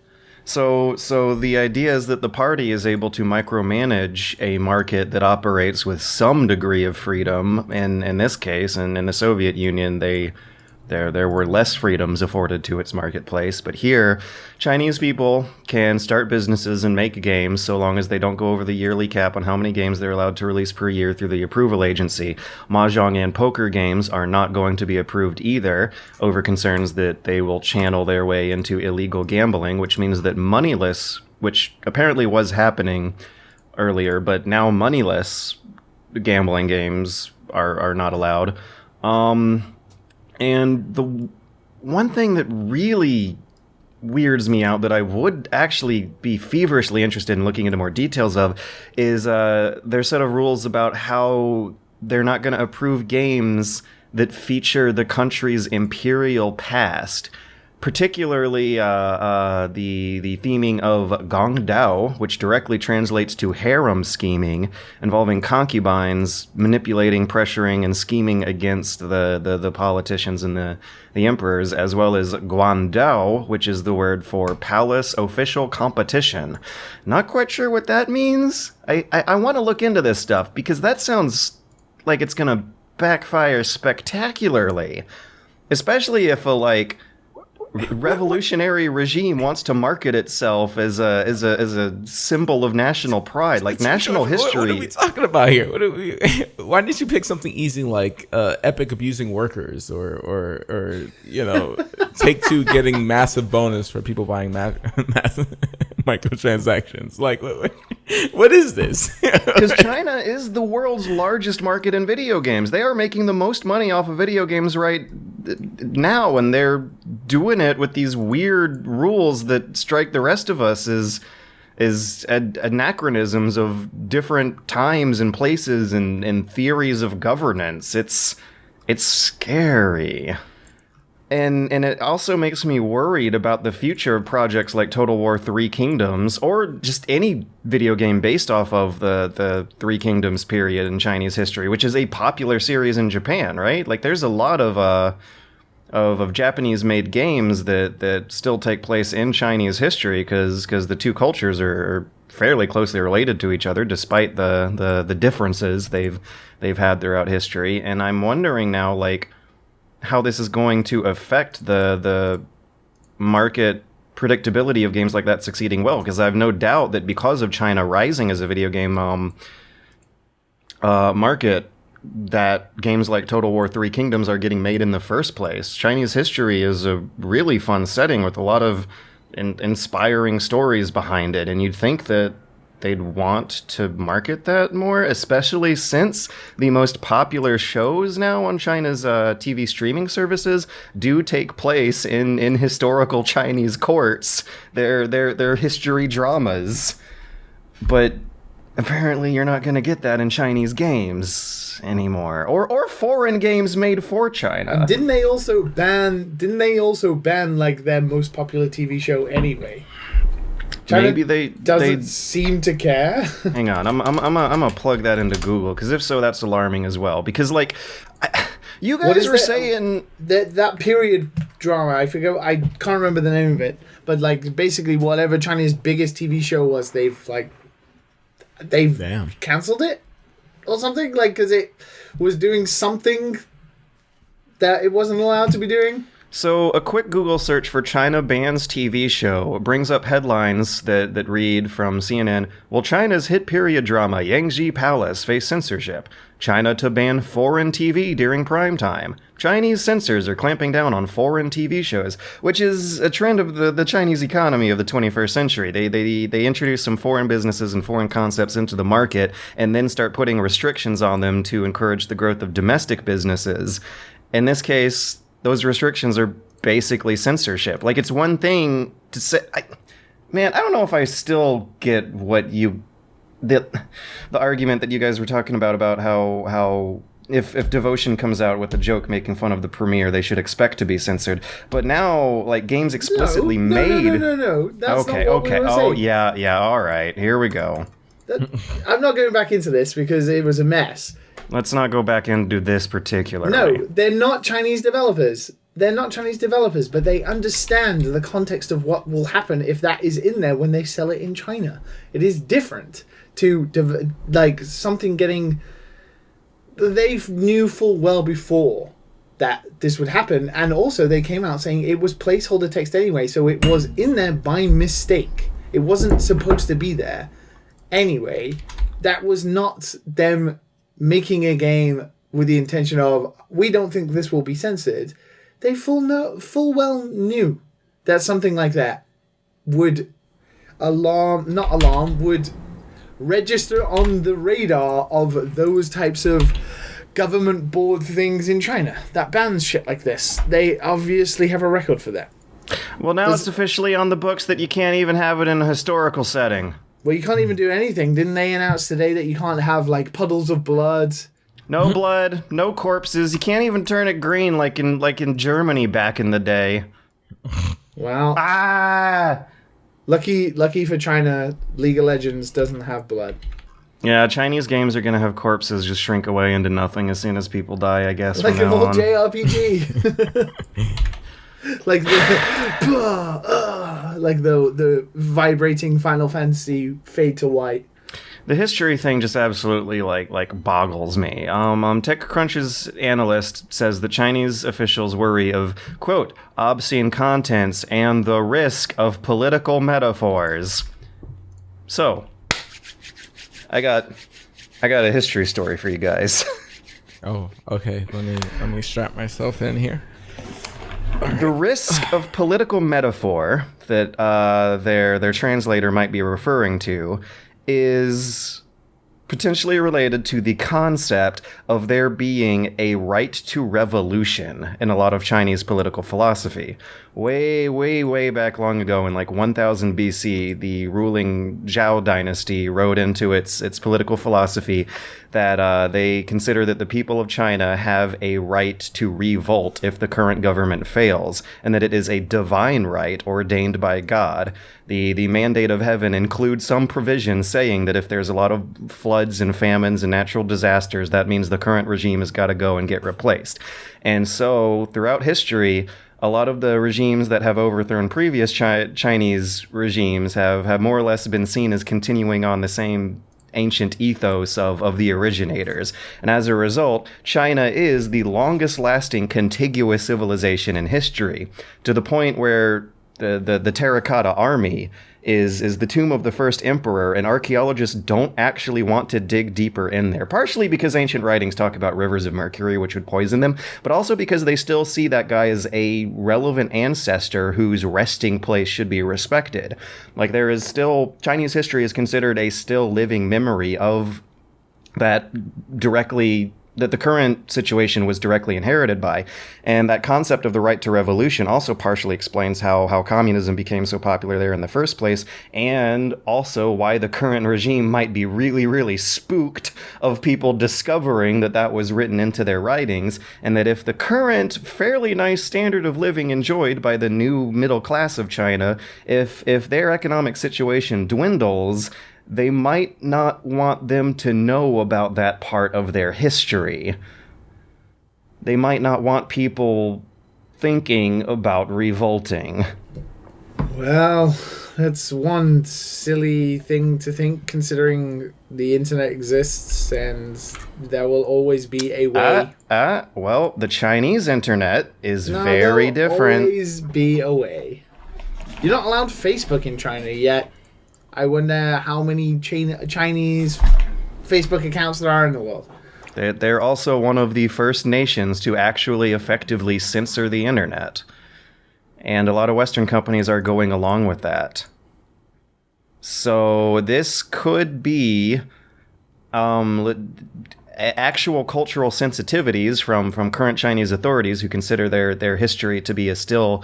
So the idea is that the party is able to micromanage a market that operates with some degree of freedom. And in this case, and in the Soviet Union, there were less freedoms afforded to its marketplace. But here, Chinese people can start businesses and make games so long as they don't go over the yearly cap on how many games they're allowed to release per year through the approval agency. Mahjong and poker games are not going to be approved either over concerns that they will channel their way into illegal gambling, which means that moneyless, which apparently was happening earlier, but now moneyless gambling games are not allowed. And the one thing that really weirds me out that I would actually be feverishly interested in looking into more details of is their set of rules about how they're not going to approve games that feature the country's imperial past. Particularly the theming of gongdao, which directly translates to harem scheming, involving concubines manipulating, pressuring, and scheming against the politicians and the emperors, as well as guandao, which is the word for palace official competition. Not quite sure what that means. I want to look into this stuff, because that sounds like it's going to backfire spectacularly. Especially if revolutionary regime wants to market itself as a symbol of national pride, like national history. What are we talking about here? Why didn't you pick something easy like Epic abusing workers, or Take-Two getting massive bonus for people buying massive microtransactions? Like, what is this? Because China is the world's largest market in video games. They are making the most money off of video games right now, and they're doing it with these weird rules that strike the rest of us as anachronisms of different times and places and theories of governance. It's scary. And it also makes me worried about the future of projects like Total War Three Kingdoms, or just any video game based off of the Three Kingdoms period in Chinese history, which is a popular series in Japan, right? Like, there's a lot of Japanese-made games that still take place in Chinese history because the two cultures are fairly closely related to each other, despite the differences they've had throughout history. And I'm wondering now, like, how this is going to affect the market predictability of games like that succeeding well, because I have no doubt that because of China rising as a video game market, that games like Total War Three Kingdoms are getting made in the first place. Chinese history is a really fun setting with a lot of inspiring stories behind it, and you'd think that they'd want to market that more, especially since the most popular shows now on China's TV streaming services do take place in historical Chinese courts. They're history dramas. But apparently you're not going to get that in Chinese games anymore, or foreign games made for China. And didn't they also ban like their most popular TV show anyway? China Maybe they doesn't seem to care. Hang on, I'm gonna plug that into Google, because if so, that's alarming as well. Because like, you guys were saying that period drama. I can't remember the name of it, but like basically whatever China's biggest TV show was, they've cancelled it or something, like, because it was doing something that it wasn't allowed to be doing. So a quick Google search for China bans TV show brings up headlines that read from CNN, will China's hit period drama Yangtze Palace face censorship? China to ban foreign TV during prime time. Chinese censors are clamping down on foreign TV shows, which is a trend of the Chinese economy of the 21st century. They introduce some foreign businesses and foreign concepts into the market and then start putting restrictions on them to encourage the growth of domestic businesses. In this case, those restrictions are basically censorship. Like, it's one thing to say... I don't know if I still get what the argument that you guys were talking about how if Devotion comes out with a joke making fun of the premiere, they should expect to be censored. But now, like, games explicitly made... No. That's okay, not what we were saying. Oh, yeah, all right. Here we go. I'm not going back into this because it was a mess. Let's not go back into this particularly. No, they're not Chinese developers. They're not Chinese developers, but they understand the context of what will happen if that is in there when they sell it in China. It is different to, like, something getting... They knew full well before that this would happen, and also they came out saying it was placeholder text anyway, so it was in there by mistake. It wasn't supposed to be there. Anyway, that was not them making a game with the intention of, we don't think this will be censored. They full well knew that something like that would would register on the radar of those types of government board things in China that bans shit like this. They obviously have a record for that. Well, now it's officially on the books that you can't even have it in a historical setting. Well, you can't even do anything. Didn't they announce today that you can't have, like, puddles of blood? No blood, no corpses. You can't even turn it green like in Germany back in the day. Well, lucky for China, League of Legends doesn't have blood. Yeah, Chinese games are gonna have corpses just shrink away into nothing as soon as people die, I guess. Like from an now old on. JRPG. Like the vibrating Final Fantasy fade to white. The history thing just absolutely like boggles me. TechCrunch's analyst says the Chinese officials worry of, quote, obscene contents and the risk of political metaphors. So, I got a history story for you guys. Oh, okay. Let me strap myself in here. The risk of political metaphor that their translator might be referring to is potentially related to the concept of there being a right to revolution in a lot of Chinese political philosophy. Way, way, way back long ago in like 1000 BC, the ruling Zhao dynasty wrote into its political philosophy that they consider that the people of China have a right to revolt if the current government fails, and that it is a divine right ordained by God. The mandate of heaven includes some provision saying that if there's a lot of floods and famines and natural disasters, that means the current regime has got to go and get replaced. And so throughout history, a lot of the regimes that have overthrown previous Chinese regimes have more or less been seen as continuing on the same ancient ethos of the originators. And as a result, China is the longest lasting contiguous civilization in history, to the point where the Terracotta Army is the tomb of the first emperor, and archaeologists don't actually want to dig deeper in there. Partially because ancient writings talk about rivers of mercury, which would poison them, but also because they still see that guy as a relevant ancestor whose resting place should be respected. Like, there is still, Chinese history is considered a still living memory of that that the current situation was directly inherited by. And that concept of the right to revolution also partially explains how communism became so popular there in the first place, and also why the current regime might be really, really spooked of people discovering that was written into their writings, and that if the current fairly nice standard of living enjoyed by the new middle class of China, if their economic situation dwindles, they might not want them to know about that part of their history. They might not want people thinking about revolting. Well, that's one silly thing to think, considering the internet exists and there will always be a way. Well, the Chinese internet is very different. There will always be a way. You're not allowed Facebook in China yet. I wonder how many Chinese Facebook accounts there are in the world. They're also one of the first nations to actually effectively censor the internet. And a lot of Western companies are going along with that. So this could be actual cultural sensitivities from current Chinese authorities who consider their history to be a still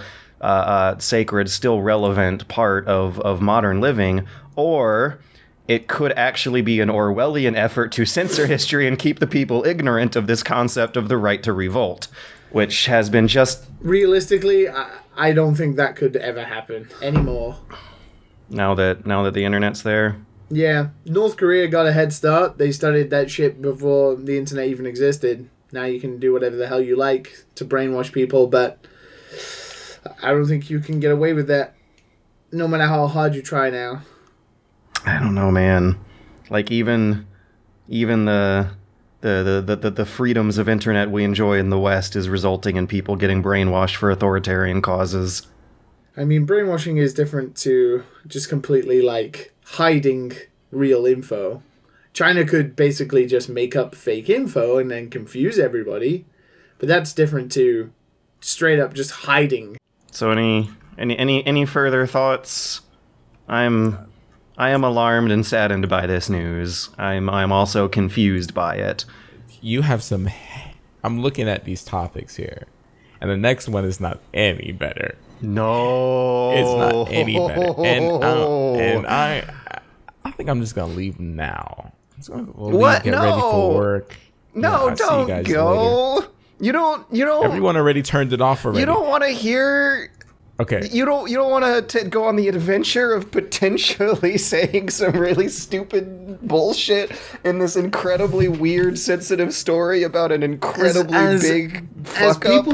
sacred, still relevant part of modern living, or it could actually be an Orwellian effort to censor history and keep the people ignorant of this concept of the right to revolt, which has been just... Realistically, I don't think that could ever happen anymore. Now that the internet's there? Yeah, North Korea got a head start. They started that shit before the internet even existed. Now you can do whatever the hell you like to brainwash people, but I don't think you can get away with that, no matter how hard you try now. I don't know, man. Like, even the freedoms of internet we enjoy in the West is resulting in people getting brainwashed for authoritarian causes. I mean, brainwashing is different to just completely, like, hiding real info. China could basically just make up fake info and then confuse everybody, but that's different to straight up just hiding. So any further thoughts? I am alarmed and saddened by this news. I'm also confused by it. You have some... I'm looking at these topics here, and the next one is not any better. No. It's not any better. And I think I'm just going to leave now. Get ready for work. No, don't go. Later. You don't. Everyone already turned it off already. You don't want to hear... Okay. You don't want to go on the adventure of potentially saying some really stupid bullshit in this incredibly weird, sensitive story about an incredibly big fuck up?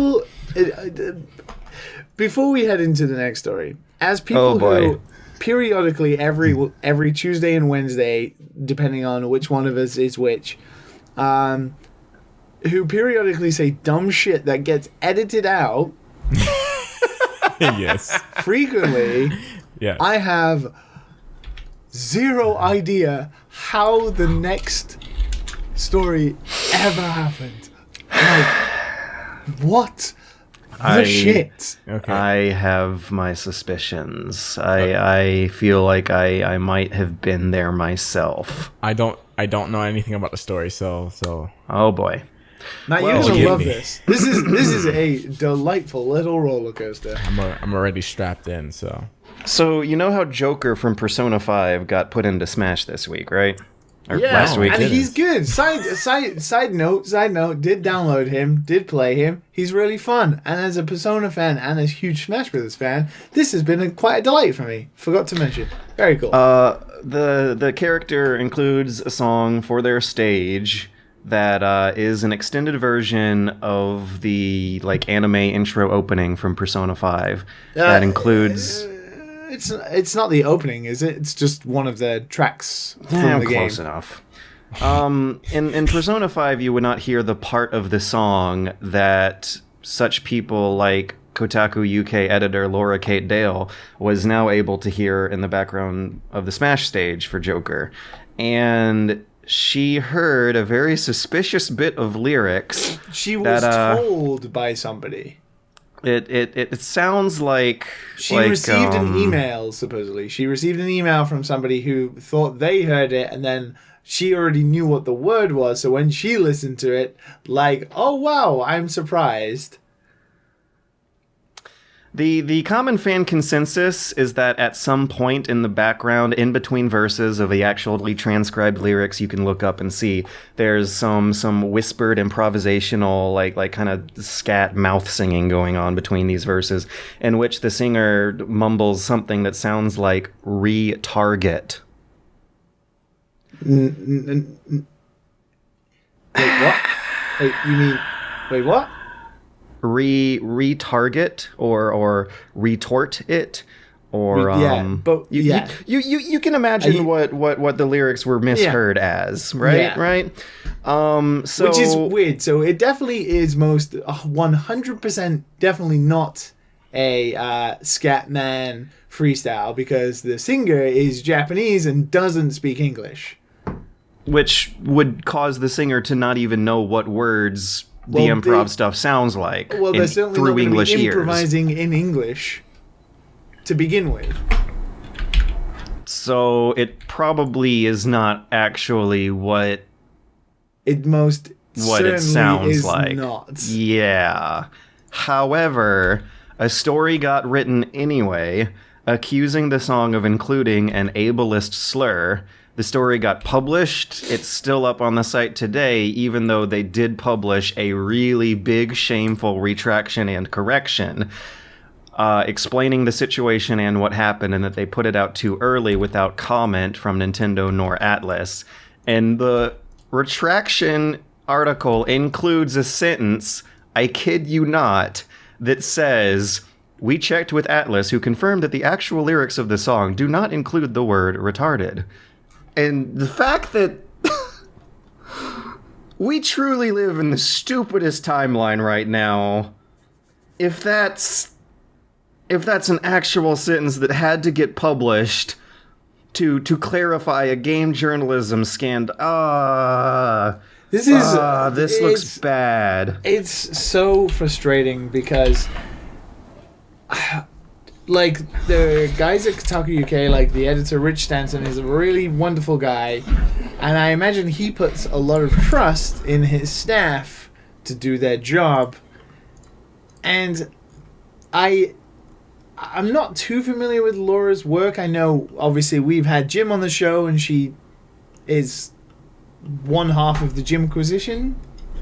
Before we head into the next story, as people periodically every Tuesday and Wednesday, depending on which one of us is which, who periodically say dumb shit that gets edited out. Yes. Frequently. Yeah. I have zero idea how the next story ever happened. Like, what the shit? Okay. I have my suspicions. I feel like I might have been there myself. I don't know anything about the story, so. Oh boy. Now you're gonna love this. This is a delightful little roller coaster. I'm already strapped in, so. So you know how Joker from Persona 5 got put into Smash this week, right? Or last week. And he's good. Side note, did download him, did play him. He's really fun. And as a Persona fan and a huge Smash Brothers fan, this has been quite a delight for me. Forgot to mention. Very cool. The character includes a song for their stage that is an extended version of the anime intro opening from Persona 5. That includes. It's not the opening, is it? It's just one of the tracks from the game. Close enough. In Persona 5, you would not hear the part of the song that such people like Kotaku UK editor Laura Kate Dale was now able to hear in the background of the Smash stage for Joker. And she heard a very suspicious bit of lyrics. She was told by somebody. It sounds like she received an email, supposedly. She received an email from somebody who thought they heard it, and then she already knew what the word was, so when she listened to it, oh wow, I'm surprised. The common fan consensus is that at some point in the background, in between verses of the actually transcribed lyrics, you can look up and see there's some whispered improvisational, like kind of scat mouth singing going on between these verses, in which the singer mumbles something that sounds like retarget. Wait, what? Wait, what? Retarget or retort it, or you can imagine what the lyrics were misheard as, right? Right. So which is weird. So it definitely is 100% definitely not a Scatman freestyle, because the singer is Japanese and doesn't speak English, which would cause the singer to not even know what words the improv stuff sounds like. Well, they're certainly through not English be ears. Improvising in English to begin with. So it probably is not actually what it sounds like. Not. Yeah. However, a story got written anyway, accusing the song of including an ableist slur. The story got published. It's still up on the site today, even though they did publish a really big, shameful retraction and correction, explaining the situation and what happened, and that they put it out too early without comment from Nintendo nor Atlus. And the retraction article includes a sentence, I kid you not, that says, "We checked with Atlus, who confirmed that the actual lyrics of the song do not include the word retarded." And the fact that we truly live in the stupidest timeline right now, if that's an actual sentence that had to get published to clarify a game journalism scandal, this looks bad. It's so frustrating because the guys at Kotaku UK, the editor Rich Stanton, is a really wonderful guy, and I imagine he puts a lot of trust in his staff to do their job. And I'm not too familiar with Laura's work. I know, obviously, we've had Jim on the show, and she is one half of the Jimquisition.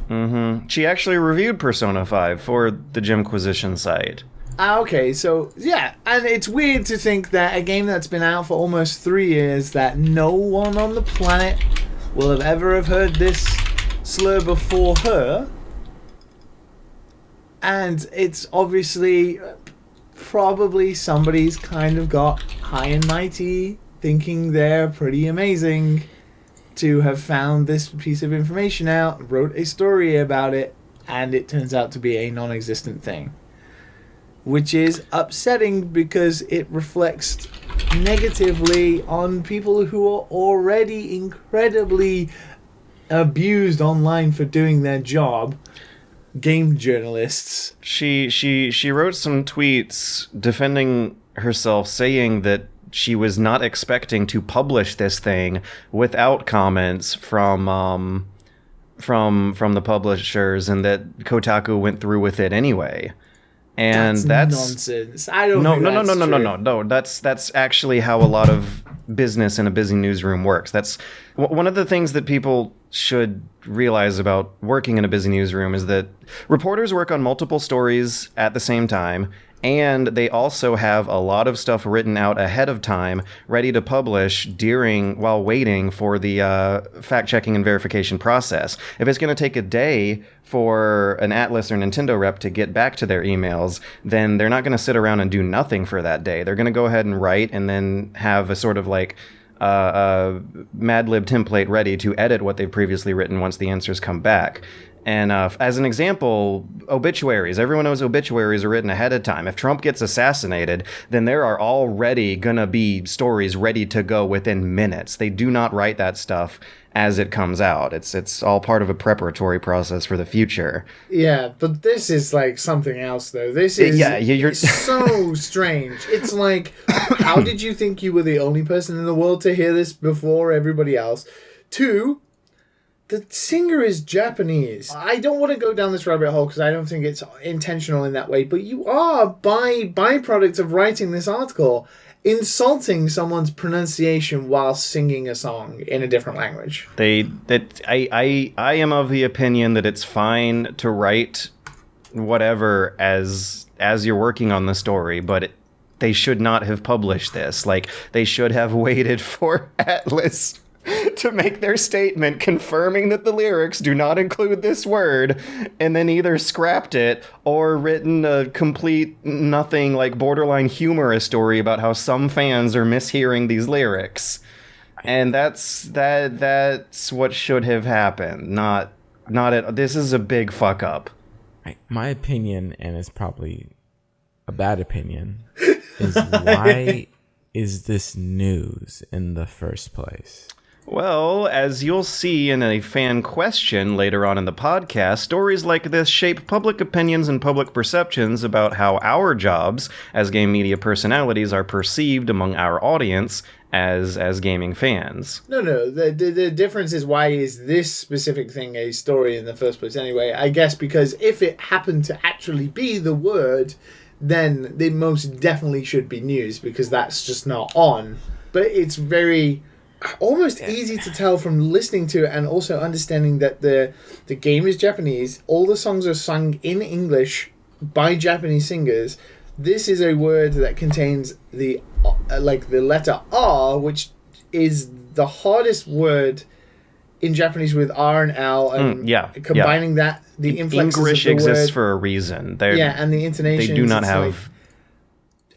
Mm-hmm. She actually reviewed Persona 5 for the Jimquisition site. Okay, so, yeah, and it's weird to think that a game that's been out for almost 3 years, that no one on the planet will have ever have heard this slur before her, and it's obviously probably somebody's kind of got high and mighty, thinking they're pretty amazing, to have found this piece of information out, wrote a story about it, and it turns out to be a non-existent thing. Which is upsetting because it reflects negatively on people who are already incredibly abused online for doing their job. Game journalists. She wrote some tweets defending herself, saying that she was not expecting to publish this thing without comments from the publishers, and that Kotaku went through with it anyway. And that's nonsense. I don't know. No. That's actually how a lot of business in a busy newsroom works. That's one of the things that people should realize about working in a busy newsroom, is that reporters work on multiple stories at the same time, and they also have a lot of stuff written out ahead of time, ready to publish while waiting for the fact-checking and verification process. If it's going to take a day for an Atlas or Nintendo rep to get back to their emails, then they're not going to sit around and do nothing for that day. They're going to go ahead and write, and then have a sort of like Mad Lib template ready to edit what they've previously written once the answers come back. And as an example, obituaries. Everyone knows obituaries are written ahead of time. If Trump gets assassinated, then there are already going to be stories ready to go within minutes. They do not write that stuff as it comes out. It's all part of a preparatory process for the future. Yeah, but this is like something else, though. This is you're so strange. It's like, how did you think you were the only person in the world to hear this before everybody else? 2, the singer is Japanese. I don't want to go down this rabbit hole because I don't think it's intentional in that way, but you are, by byproduct of writing this article, insulting someone's pronunciation while singing a song in a different language. I am of the opinion that it's fine to write whatever as you're working on the story, but they should not have published this. Like, they should have waited for Atlas to make their statement confirming that the lyrics do not include this word, and then either scrapped it or written a complete nothing, like borderline humorous story about how some fans are mishearing these lyrics. And that's what should have happened. This is a big fuck up. My opinion, and it's probably a bad opinion, is why is this news in the first place? Well, as you'll see in a fan question later on in the podcast, stories like this shape public opinions and public perceptions about how our jobs as game media personalities are perceived among our audience as gaming fans. No. The difference is, why is this specific thing a story in the first place anyway? I guess because if it happened to actually be the word, then they most definitely should be news, because that's just not on. But it's very almost easy to tell from listening to it, and also understanding that the game is Japanese. All the songs are sung in English by Japanese singers. This is a word that contains the letter R, which is the hardest word in Japanese, with R and L, and combining that, the inflexes English of the exists word, for a reason. and the intonations. They do not have.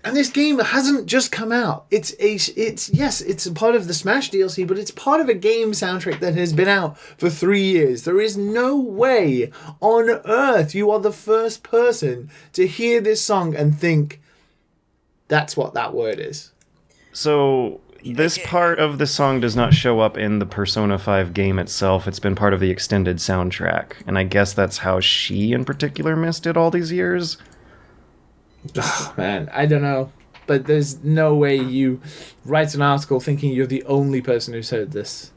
And this game hasn't just come out. It's a part of the Smash DLC, but it's part of a game soundtrack that has been out for 3 years. There is no way on earth you are the first person to hear this song and think that's what that word is. So this part of the song does not show up in the Persona 5 game itself. It's been part of the extended soundtrack. And I guess that's how she in particular missed it all these years. Oh, man, I don't know. But there's no way you write an article thinking you're the only person who's heard this.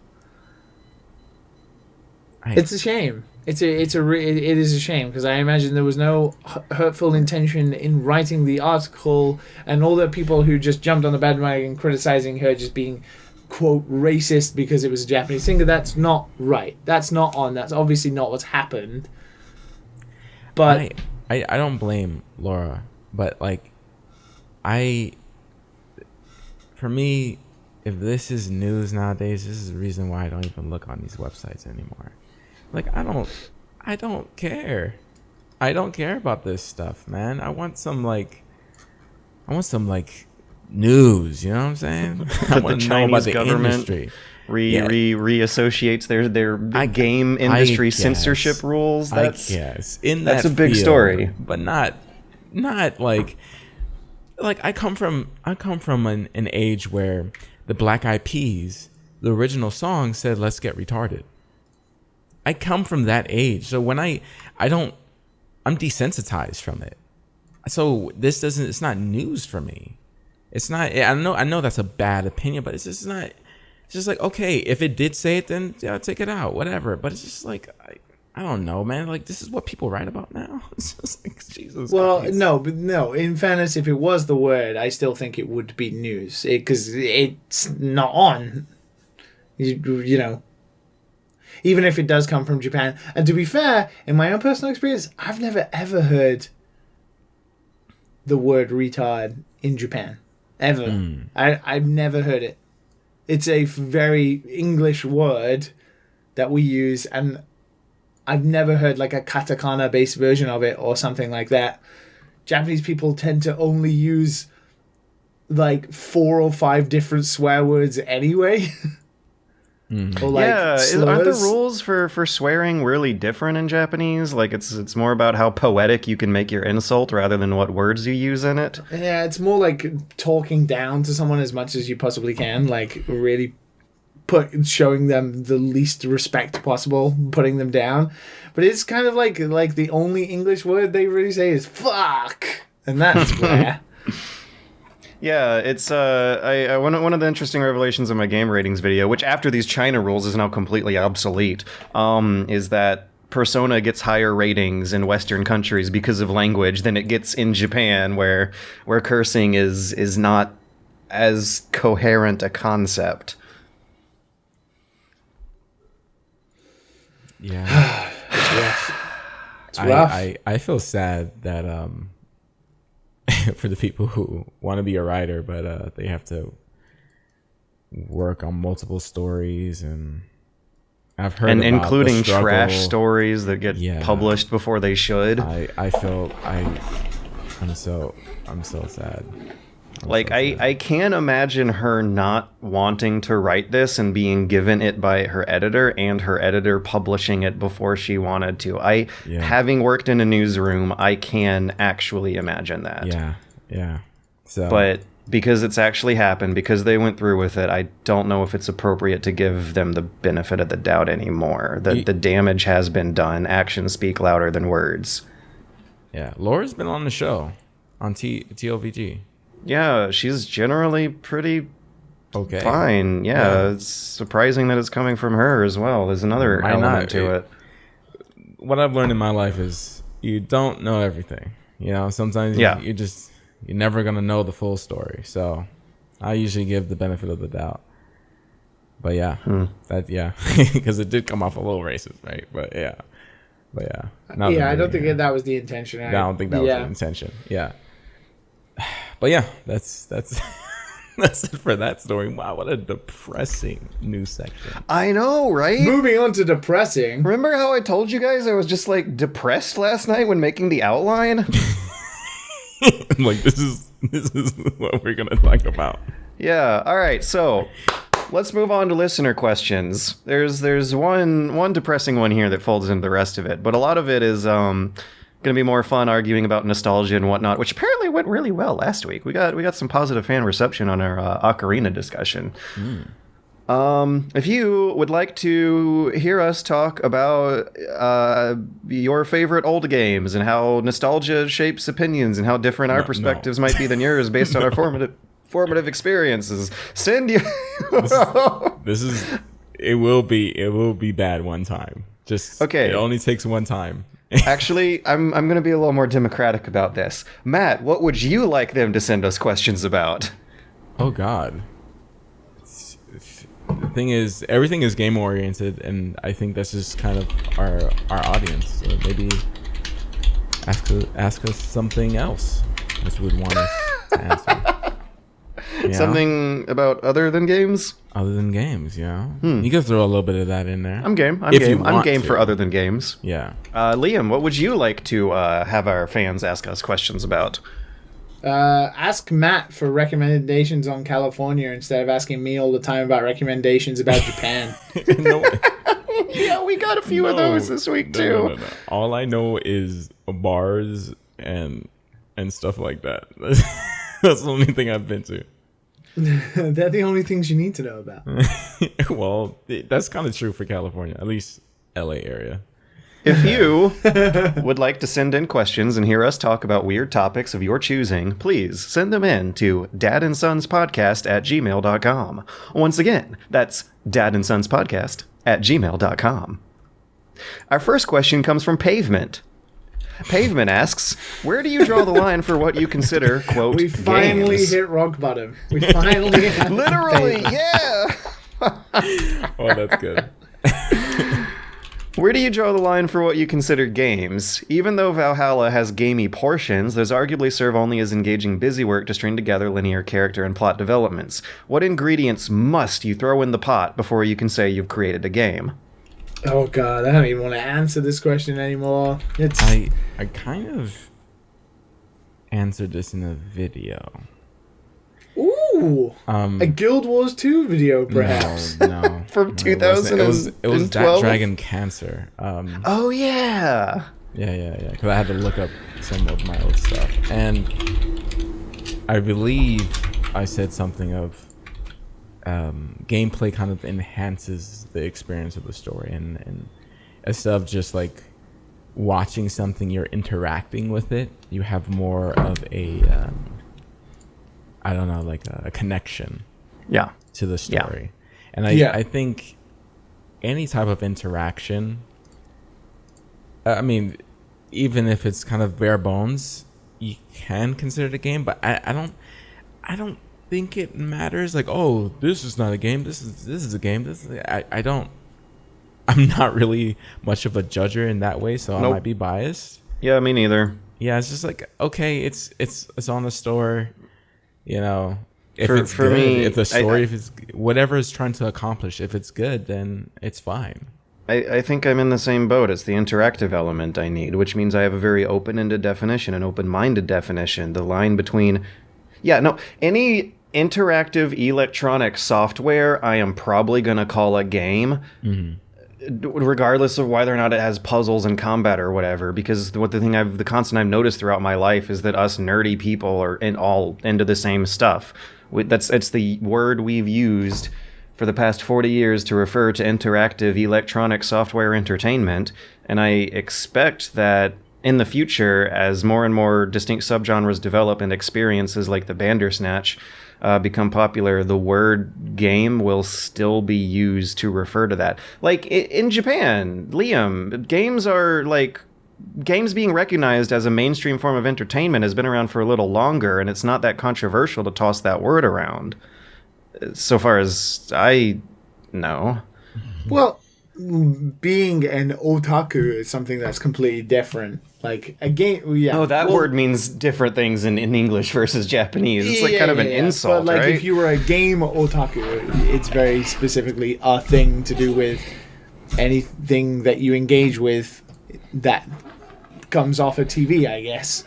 It's a shame. It is a shame, because I imagine there was no hurtful intention in writing the article, and all the people who just jumped on the bandwagon criticizing her just being, quote, racist because it was a Japanese singer. That's not right. That's not on. That's obviously not what's happened. But I don't blame Laura. But, for me, if this is news nowadays, this is the reason why I don't even look on these websites anymore. I don't care. I don't care about this stuff, man. I want some news. You know what I'm saying? I want to know about the industry. Reassociates their game industry censorship rules. That's a big story, but not like I come from an age where the Black Eyed Peas, the original song said "Let's get retarded." I come from that age, so when I'm desensitized from it. So it's not news for me. It's not. I know that's a bad opinion, but it's just not. It's just like, okay, if it did say it, then yeah, take it out, whatever. But it's just like, I don't know, man. Like, this is what people write about now. It's just like, Jesus. Well, Christ. no. In fairness, if it was the word, I still think it would be news because it's not on. You know, even if it does come from Japan. And to be fair, in my own personal experience, I've never ever heard the word retard in Japan ever. I've never heard it. It's a very English word that we use, and I've never heard like a katakana based version of it or something like that. Japanese people tend to only use like 4 or 5 different swear words anyway. Or like slurs. Aren't the rules for swearing really different in Japanese? Like it's more about how poetic you can make your insult rather than what words you use in it. Yeah, it's more like talking down to someone as much as you possibly can, like really showing them the least respect possible, putting them down. But it's kind of like the only English word they really say is fuck, and that's where. Yeah, it's one of the interesting revelations in my game ratings video, which after these China rules is now completely obsolete, is that Persona gets higher ratings in Western countries because of language than it gets in Japan, where cursing is not as coherent a concept. Yeah, it's rough. It's rough. I feel sad that for the people who want to be a writer, but they have to work on multiple stories, and I've heard about including trash stories that get published before they should. I'm so sad. I can't imagine her not wanting to write this and being given it by her editor and her editor publishing it before she wanted to. Having worked in a newsroom, I can actually imagine that. Yeah. So, but because it's actually happened, because they went through with it, I don't know if it's appropriate to give them the benefit of the doubt anymore. The damage has been done. Actions speak louder than words. Yeah, Laura's been on the show on TOVG. Yeah, she's generally pretty okay. Fine. Yeah, it's surprising that it's coming from her as well. There's another element to it. What I've learned in my life is you don't know everything. You know, sometimes you're never going to know the full story. So I usually give the benefit of the doubt. But because it did come off a little racist, right? But yeah. I don't think that was the intention. I don't think that was the intention. Yeah. But yeah, that's that's it for that story. Wow, what a depressing news section. I know, right? Moving on to depressing. Remember how I told you guys I was just like depressed last night when making the outline? Like this is what we're gonna talk about. Yeah. All right. So let's move on to listener questions. There's one depressing one here that folds into the rest of it, but a lot of it is going to be more fun arguing about nostalgia and whatnot, which apparently went really well last week. We got some positive fan reception on our Ocarina discussion. If you would like to hear us talk about your favorite old games and how nostalgia shapes opinions and how different our perspectives might be than yours based on our formative experiences, send you. It will be bad one time. Just okay. It only takes one time. Actually, I'm going to be a little more democratic about this. Matt, what would you like them to send us questions about? Oh, God. The thing is, everything is game oriented, and I think that's just kind of our audience. So maybe ask us something else that you would want us to answer. Something about other than games? Other than games, yeah. You can throw a little bit of that in there. I'm game. I'm game for other than games. Yeah. Liam, what would you like to have our fans ask us questions about? Ask Matt for recommendations on California instead of asking me all the time about recommendations about Japan. No, Yeah, we got a few of those this week too. no. All I know is bars and stuff like that. That's the only thing I've been to. They're the only things you need to know about. Well, that's kind of true for California, at least LA area. If you would like to send in questions and hear us talk about weird topics of your choosing, please send them in to dadandsonspodcast@gmail.com. Once again, that's dadandsonspodcast@gmail.com. Our first question comes from Pavement. Pavement asks, where do you draw the line for what you consider, quote, We finally games? hit rock bottom. We finally have Literally, Pavement. yeah! Oh, that's good. Where do you draw the line for what you consider games? Even though Valhalla has gamey portions, those arguably serve only as engaging busywork to string together linear character and plot developments. What ingredients must you throw in the pot before you can say you've created a game? Oh god, I don't even want to answer this question anymore. It's I kind of answered this in a video. ooh, a Guild Wars 2 video, perhaps. No. From No, it wasn't. It was 2012? That Dragon Cancer. Oh, yeah! Yeah. Because I had to look up some of my old stuff, and I believe I said something of gameplay kind of enhances the experience of the story, and instead of just like watching something, you're interacting with it. You have more of a I don't know, like a connection. Yeah. To the story. And Yeah. I think any type of interaction, I mean, even if it's kind of bare bones, you can consider it a game, but I don't think it matters. Like, oh, this is not a game, this is a game. I'm not really much of a judger in that way, so Nope. I might be biased. Yeah, me neither. Yeah, it's just like, okay, it's on the store, you know. If For- it's for good, me, if the story, I- if it's whatever it's trying to accomplish, if it's good, then it's fine. I think I'm in the same boat. It's the interactive element I need, which means I have a very open-ended definition, an open-minded definition. The line between... Yeah, no, any interactive electronic software I am probably going to call a game, regardless of whether or not it has puzzles and combat or whatever, because the constant I've noticed throughout my life is that us nerdy people are all into the same stuff. It's the word we've used for the past 40 years to refer to interactive electronic software entertainment, and I expect that in the future, as more and more distinct subgenres develop and experiences like the Bandersnatch become popular, the word game will still be used to refer to that. Like in Japan, Liam, games being recognized as a mainstream form of entertainment has been around for a little longer, and it's not that controversial to toss that word around. So far as I know. Well, being an otaku is something that's completely different. Like a game, yeah. Oh, that word means different things in English versus Japanese. It's like kind of an insult, But like, right? if you were a game otaku, it's very specifically a thing to do with anything that you engage with that comes off a TV, I guess.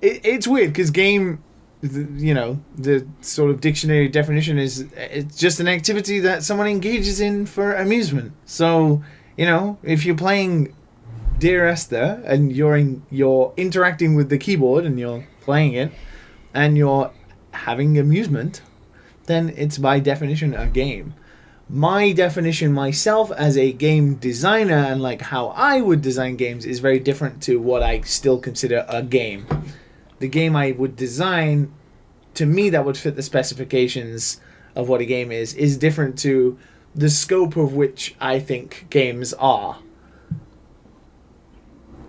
It's weird because game, the sort of dictionary definition is it's just an activity that someone engages in for amusement. So, if you're playing Dear Esther and you're interacting with the keyboard and you're playing it and you're having amusement, then it's by definition a game. My definition myself as a game designer and like how I would design games is very different to what I still consider a game. The game I would design, to me, that would fit the specifications of what a game is different to the scope of which I think games are.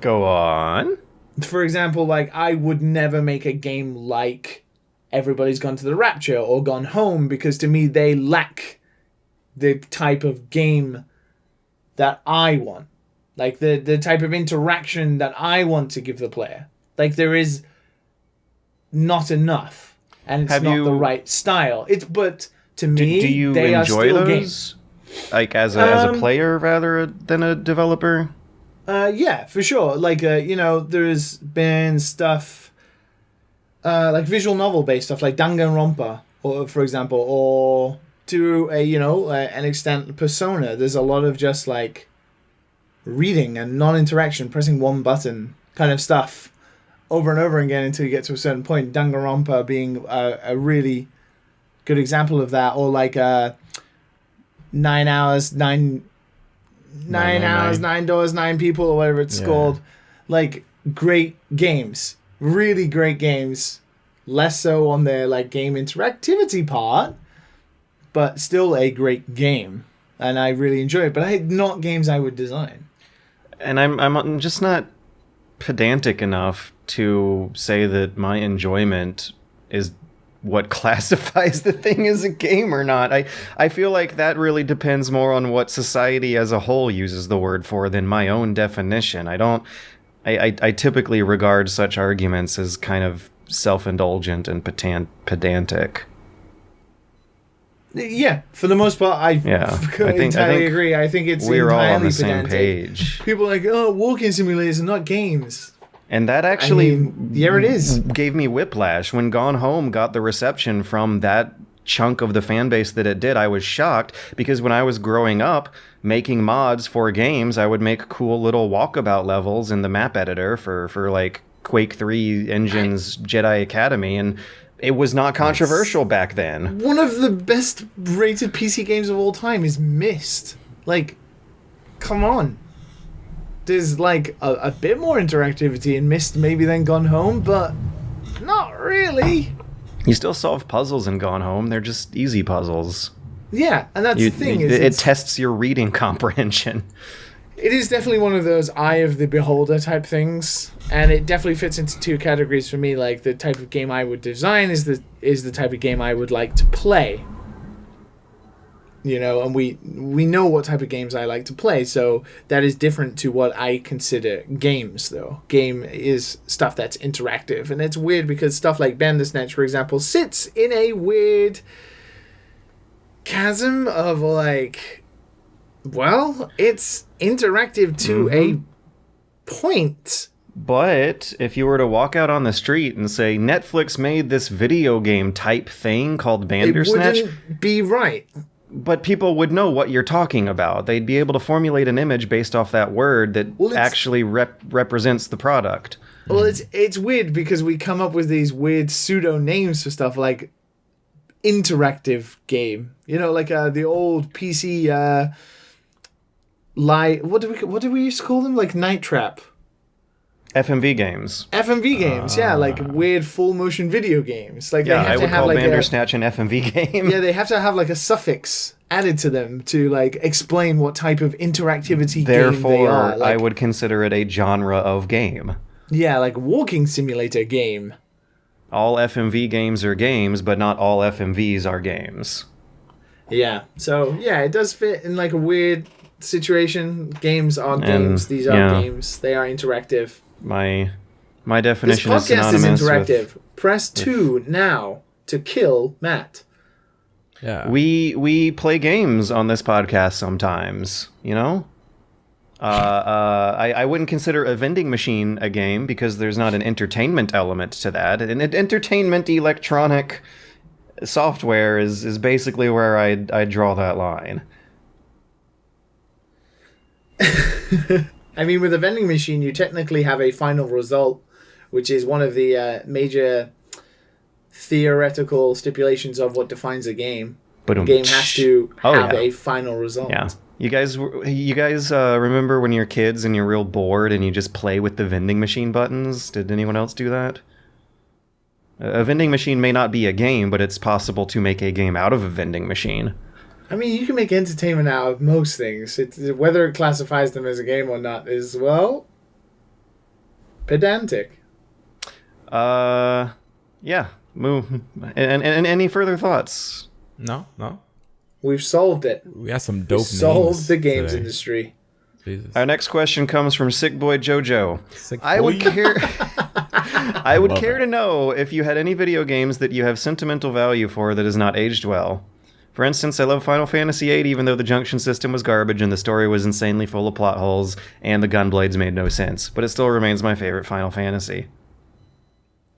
Go on. For example, like, I would never make a game like Everybody's Gone to the Rapture or Gone Home, because to me they lack the type of game that I want. Like, the type of interaction that I want to give the player. Like, there is not enough. And it's not the right style. But to me, do you they enjoy are still those? games. Like, as a player rather than a developer? Yeah, for sure. Like, there's been stuff like visual novel based stuff, like Danganronpa, or for example, or to an extent Persona. There's a lot of just like reading and non-interaction, pressing one button kind of stuff over and over again until you get to a certain point. Danganronpa being a really good example of that, or like 9 hours, 9 hours, 9 doors, 9 people, or whatever it's called. Like, great games, really great games. Less so on their like game interactivity part, but still a great game, and I really enjoy it. But not games I would design. And I'm just not pedantic enough to say that my enjoyment is what classifies the thing as a game or not. I feel like that really depends more on what society as a whole uses the word for than my own definition. I typically regard such arguments as kind of self-indulgent and pedantic. Yeah, for the most part, I entirely agree. I think it's we're all on the pedantic. same page. People are like, oh, walking simulators are not games. And that actually it is. Gave me whiplash. When Gone Home got the reception from that chunk of the fan base that it did, I was shocked, because when I was growing up making mods for games, I would make cool little walkabout levels in the map editor for like Quake 3 Engine's Jedi Academy, and it was not controversial back then. One of the best rated PC games of all time is Myst. Like, come on. There's like a bit more interactivity in Myst maybe than Gone Home, but not really. You still solve puzzles in Gone Home. They're just easy puzzles. Yeah, and that's the thing. It tests your reading comprehension. It is definitely one of those eye of the beholder type things, and it definitely fits into two categories for me. Like, the type of game I would design is the type of game I would like to play. You know, and we know what type of games I like to play, so that is different to what I consider games, though. Game is stuff that's interactive, and it's weird because stuff like Bandersnatch, for example, sits in a weird chasm of like, well, it's interactive to a point. But if you were to walk out on the street and say, Netflix made this video game type thing called Bandersnatch, it wouldn't be right. But people would know what you're talking about. They'd be able to formulate an image based off that word that actually represents the product. Well, it's weird because we come up with these weird pseudo names for stuff like interactive game. You know, like the old PC what do we used to call them? Like Night Trap. FMV games. FMV games, yeah, like weird full motion video games. Like they have I to would have call like Bandersnatch an FMV game. Yeah, they have to have like a suffix added to them to like explain what type of interactivity game they are. Therefore, Like, I would consider it a genre of game. Yeah, like walking simulator game. All FMV games are games, but not all FMVs are games. Yeah, so yeah, it does fit in like a weird situation. Games are games. These are games. They are interactive. My definition is synonymous. This podcast is interactive. Press 2 now to kill Matt. Yeah. We play games on this podcast sometimes, you know? I wouldn't consider a vending machine a game because there's not an entertainment element to that. An entertainment electronic software is basically where I draw that line. I mean, with a vending machine, you technically have a final result, which is one of the major theoretical stipulations of what defines a game. But a game has to have a final result. Yeah. You guys remember when you're kids and you're real bored and you just play with the vending machine buttons? Did anyone else do that? A vending machine may not be a game, but it's possible to make a game out of a vending machine. I mean, you can make entertainment out of most things. Whether it classifies them as a game or not is, well, pedantic. Yeah. Move. And any further thoughts? No. We've solved it. We got some dope names. Solved the games today. Industry. Jesus. Our next question comes from Sick Boy Jojo. I would care to know if you had any video games that you have sentimental value for that has not aged well. For instance, I love Final Fantasy VIII even though the junction system was garbage and the story was insanely full of plot holes and the gunblades made no sense, but it still remains my favorite Final Fantasy.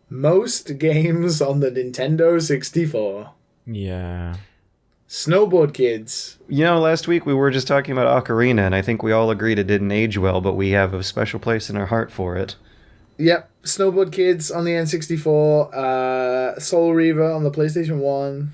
Most games on the Nintendo 64. Yeah. Snowboard Kids. You know, last week we were just talking about Ocarina, and I think we all agreed it didn't age well, but we have a special place in our heart for it. Yep. Snowboard Kids on the N64. Soul Reaver on the PlayStation 1.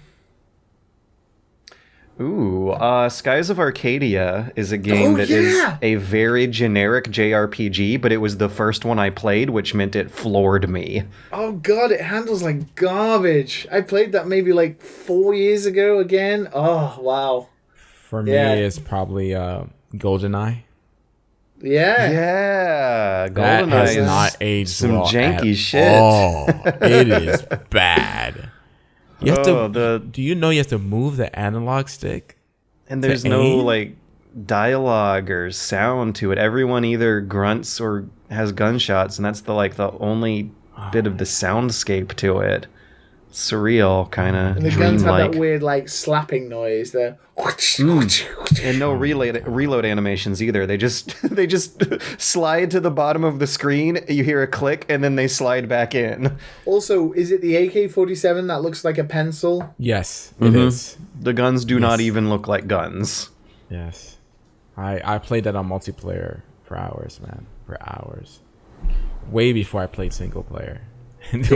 Ooh, Skies of Arcadia is a game that is a very generic JRPG, but it was the first one I played, which meant it floored me. Oh god, it handles like garbage. I played that maybe like 4 years ago again. Oh, wow. For me, it's probably GoldenEye. Yeah. Yeah, That GoldenEye has is not aged some well janky at shit. all. It is bad. You have Oh, do you know you have to move the analog stick? And there's to no aim? like dialogue or sound to it. Everyone either grunts or has gunshots, and that's the only bit of the soundscape to it. Surreal, kind of And the guns have dreamlike. that weird like slapping noise there. And no reload animations either. They just slide to the bottom of the screen. You hear a click, and then they slide back in. Also, is it the AK-47 that looks like a pencil? Yes, it is. The guns do not even look like guns. Yes. I played that on multiplayer for hours, man. For hours. Way before I played single player. My God.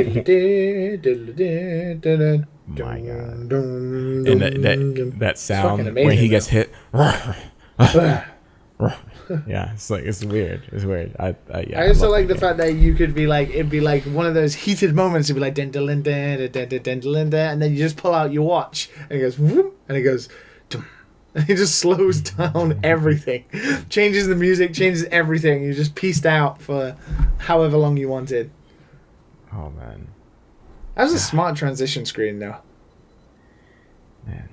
And that sound fucking amazing, when he gets though. hit. Yeah, it's weird. It's weird. I also love like that the game. fact that you could be like, it'd be like one of those heated moments. It'd be like, dun, dun, dun, dun, dun, dun, dun, dun, dun, and then you just pull out your watch, and it goes, whoop, and it goes, dum, and it just slows down everything, changes the music, changes everything. You just pieced out for however long you wanted. Oh man, That was a smart transition screen, though. man,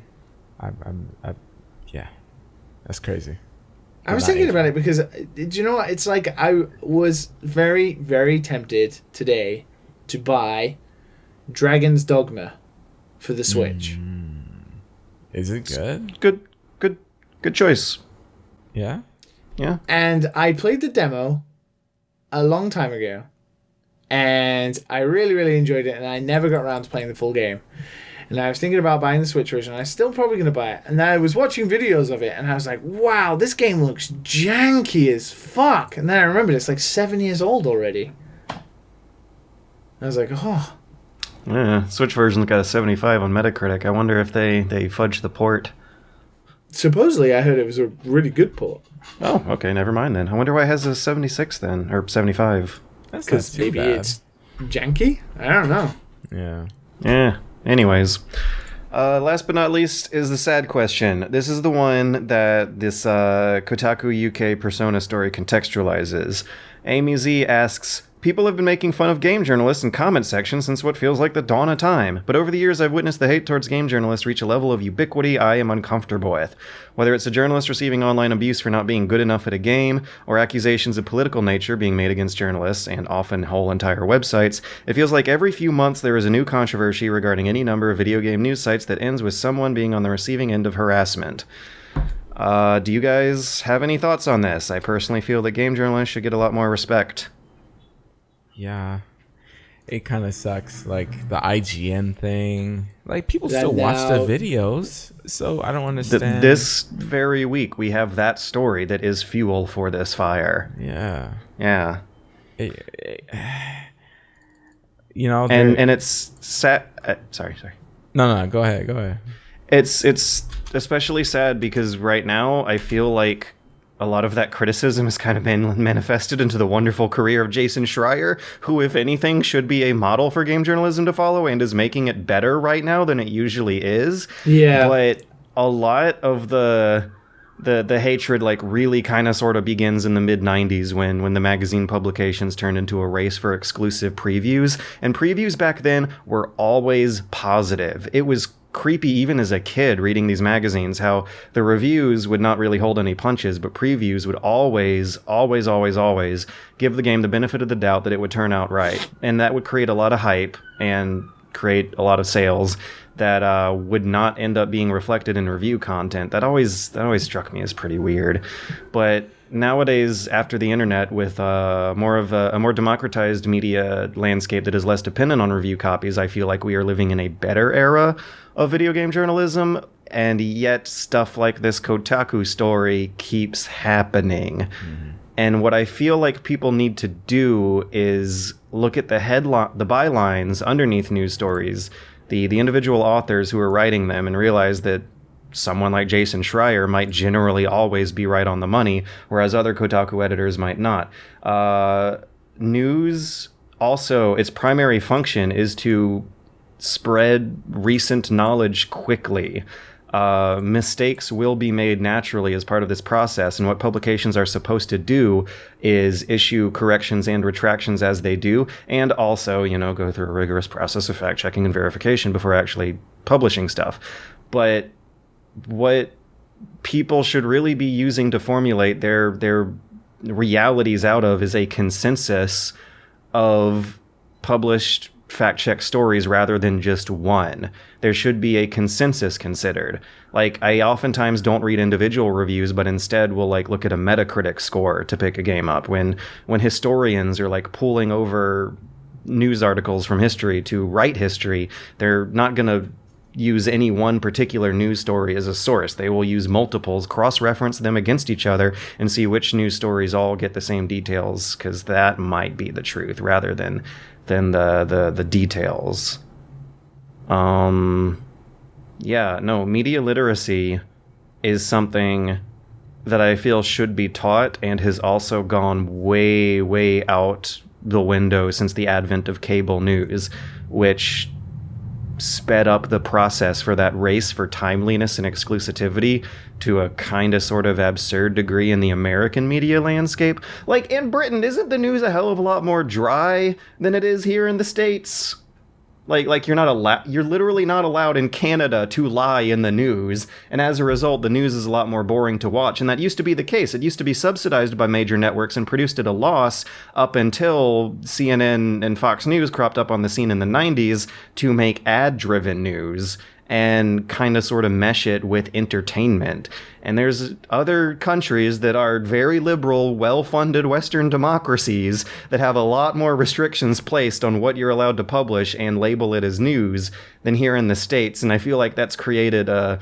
yeah, that's crazy. I was thinking about it because, do you know what? It's like I was very, very tempted today to buy Dragon's Dogma for the Switch. Is it good? Good choice. Yeah. Yeah. And I played the demo a long time ago, and I really, really enjoyed it, and I never got around to playing the full game. And I was thinking about buying the Switch version. I'm still probably going to buy it. And then I was watching videos of it, and I was like, wow, this game looks janky as fuck. And then I remembered it's like 7 years old already. I was like, oh. Yeah. Switch version's got a 75 on Metacritic. I wonder if they fudged the port. Supposedly, I heard it was a really good port. Oh, okay, never mind then. I wonder why it has a 76 then, or 75. That's not Because too maybe bad. it's janky? I don't know. Yeah. Yeah. Anyways, last but not least is the sad question. This is the one that this Kotaku UK Persona story contextualizes. Amy Z asks, people have been making fun of game journalists in comment sections since what feels like the dawn of time. But over the years, I've witnessed the hate towards game journalists reach a level of ubiquity I am uncomfortable with. Whether it's a journalist receiving online abuse for not being good enough at a game, or accusations of political nature being made against journalists, and often whole entire websites, it feels like every few months there is a new controversy regarding any number of video game news sites that ends with someone being on the receiving end of harassment. Do you guys have any thoughts on this? I personally feel that game journalists should get a lot more respect. Yeah. It kind of sucks. Like the IGN thing. Like people That still watch the now- videos. So I don't understand. This very week, we have that story that is fuel for this fire. Yeah. Yeah. You know, And it's sad. Sorry. no, go ahead. It's especially sad because right now I feel like a lot of that criticism has kind of been manifested into the wonderful career of Jason Schreier, who, if anything, should be a model for game journalism to follow and is making it better right now than it usually is. Yeah. But a lot of the hatred like really kind of sort of begins in the mid-90s when the magazine publications turned into a race for exclusive previews. And previews back then were always positive. It was creepy even as a kid reading these magazines how the reviews would not really hold any punches, but previews would always give the game the benefit of the doubt that it would turn out right. And that would create a lot of hype and create a lot of sales that would not end up being reflected in review content. That always struck me as pretty weird. But nowadays, after the internet, with a more democratized media landscape that is less dependent on review copies, I feel like we are living in a better era of video game journalism, and yet stuff like this Kotaku story keeps happening. Mm-hmm. And what I feel like people need to do is look at the bylines underneath news stories, the individual authors who are writing them, and realize that someone like Jason Schreier might generally always be right on the money, whereas other Kotaku editors might not. News also, its primary function is to spread recent knowledge quickly. Mistakes will be made naturally as part of this process, and what publications are supposed to do is issue corrections and retractions as they do, and also, go through a rigorous process of fact-checking and verification before actually publishing stuff. But what people should really be using to formulate their realities out of is a consensus of published fact-check stories rather than just one. There should be a consensus considered. Like, I oftentimes don't read individual reviews, but instead will look at a Metacritic score to pick a game up. When historians are pulling over news articles from history to write history, they're not going to use any one particular news story as a source. They will use multiples, cross-reference them against each other, and see which news stories all get the same details, because that might be the truth rather than the details. Media literacy is something that I feel should be taught, and has also gone way, way out the window since the advent of cable news, which sped up the process for that race for timeliness and exclusivity to a kind of sort of absurd degree in the American media landscape. In Britain, isn't the news a hell of a lot more dry than it is here in the States? You're literally not allowed in Canada to lie in the news, and as a result, the news is a lot more boring to watch, and that used to be the case. It used to be subsidized by major networks and produced at a loss up until CNN and Fox News cropped up on the scene in the 90s to make ad-driven news and kind of sort of mesh it with entertainment. And there's other countries that are very liberal, well-funded Western democracies that have a lot more restrictions placed on what you're allowed to publish and label it as news than here in the States. And I feel like that's created a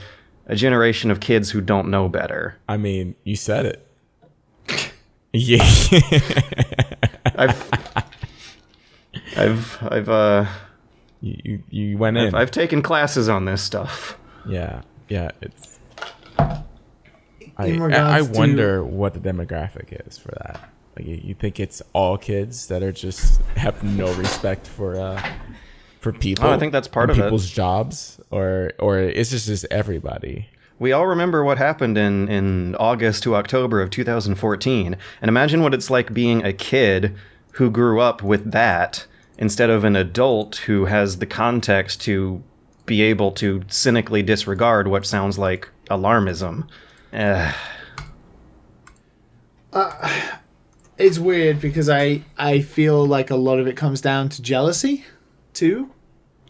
generation of kids who don't know better. I mean, you said it. Yeah. You went in. I've taken classes on this stuff. Yeah. It's. I wonder what the demographic is for that. You think it's all kids that are just have no respect for people? Oh, I think that's part of people's jobs, or it's just everybody. We all remember what happened in August to October of 2014, and imagine what it's like being a kid who grew up with that, instead of an adult who has the context to be able to cynically disregard what sounds like alarmism. It's weird because I feel like a lot of it comes down to jealousy, too.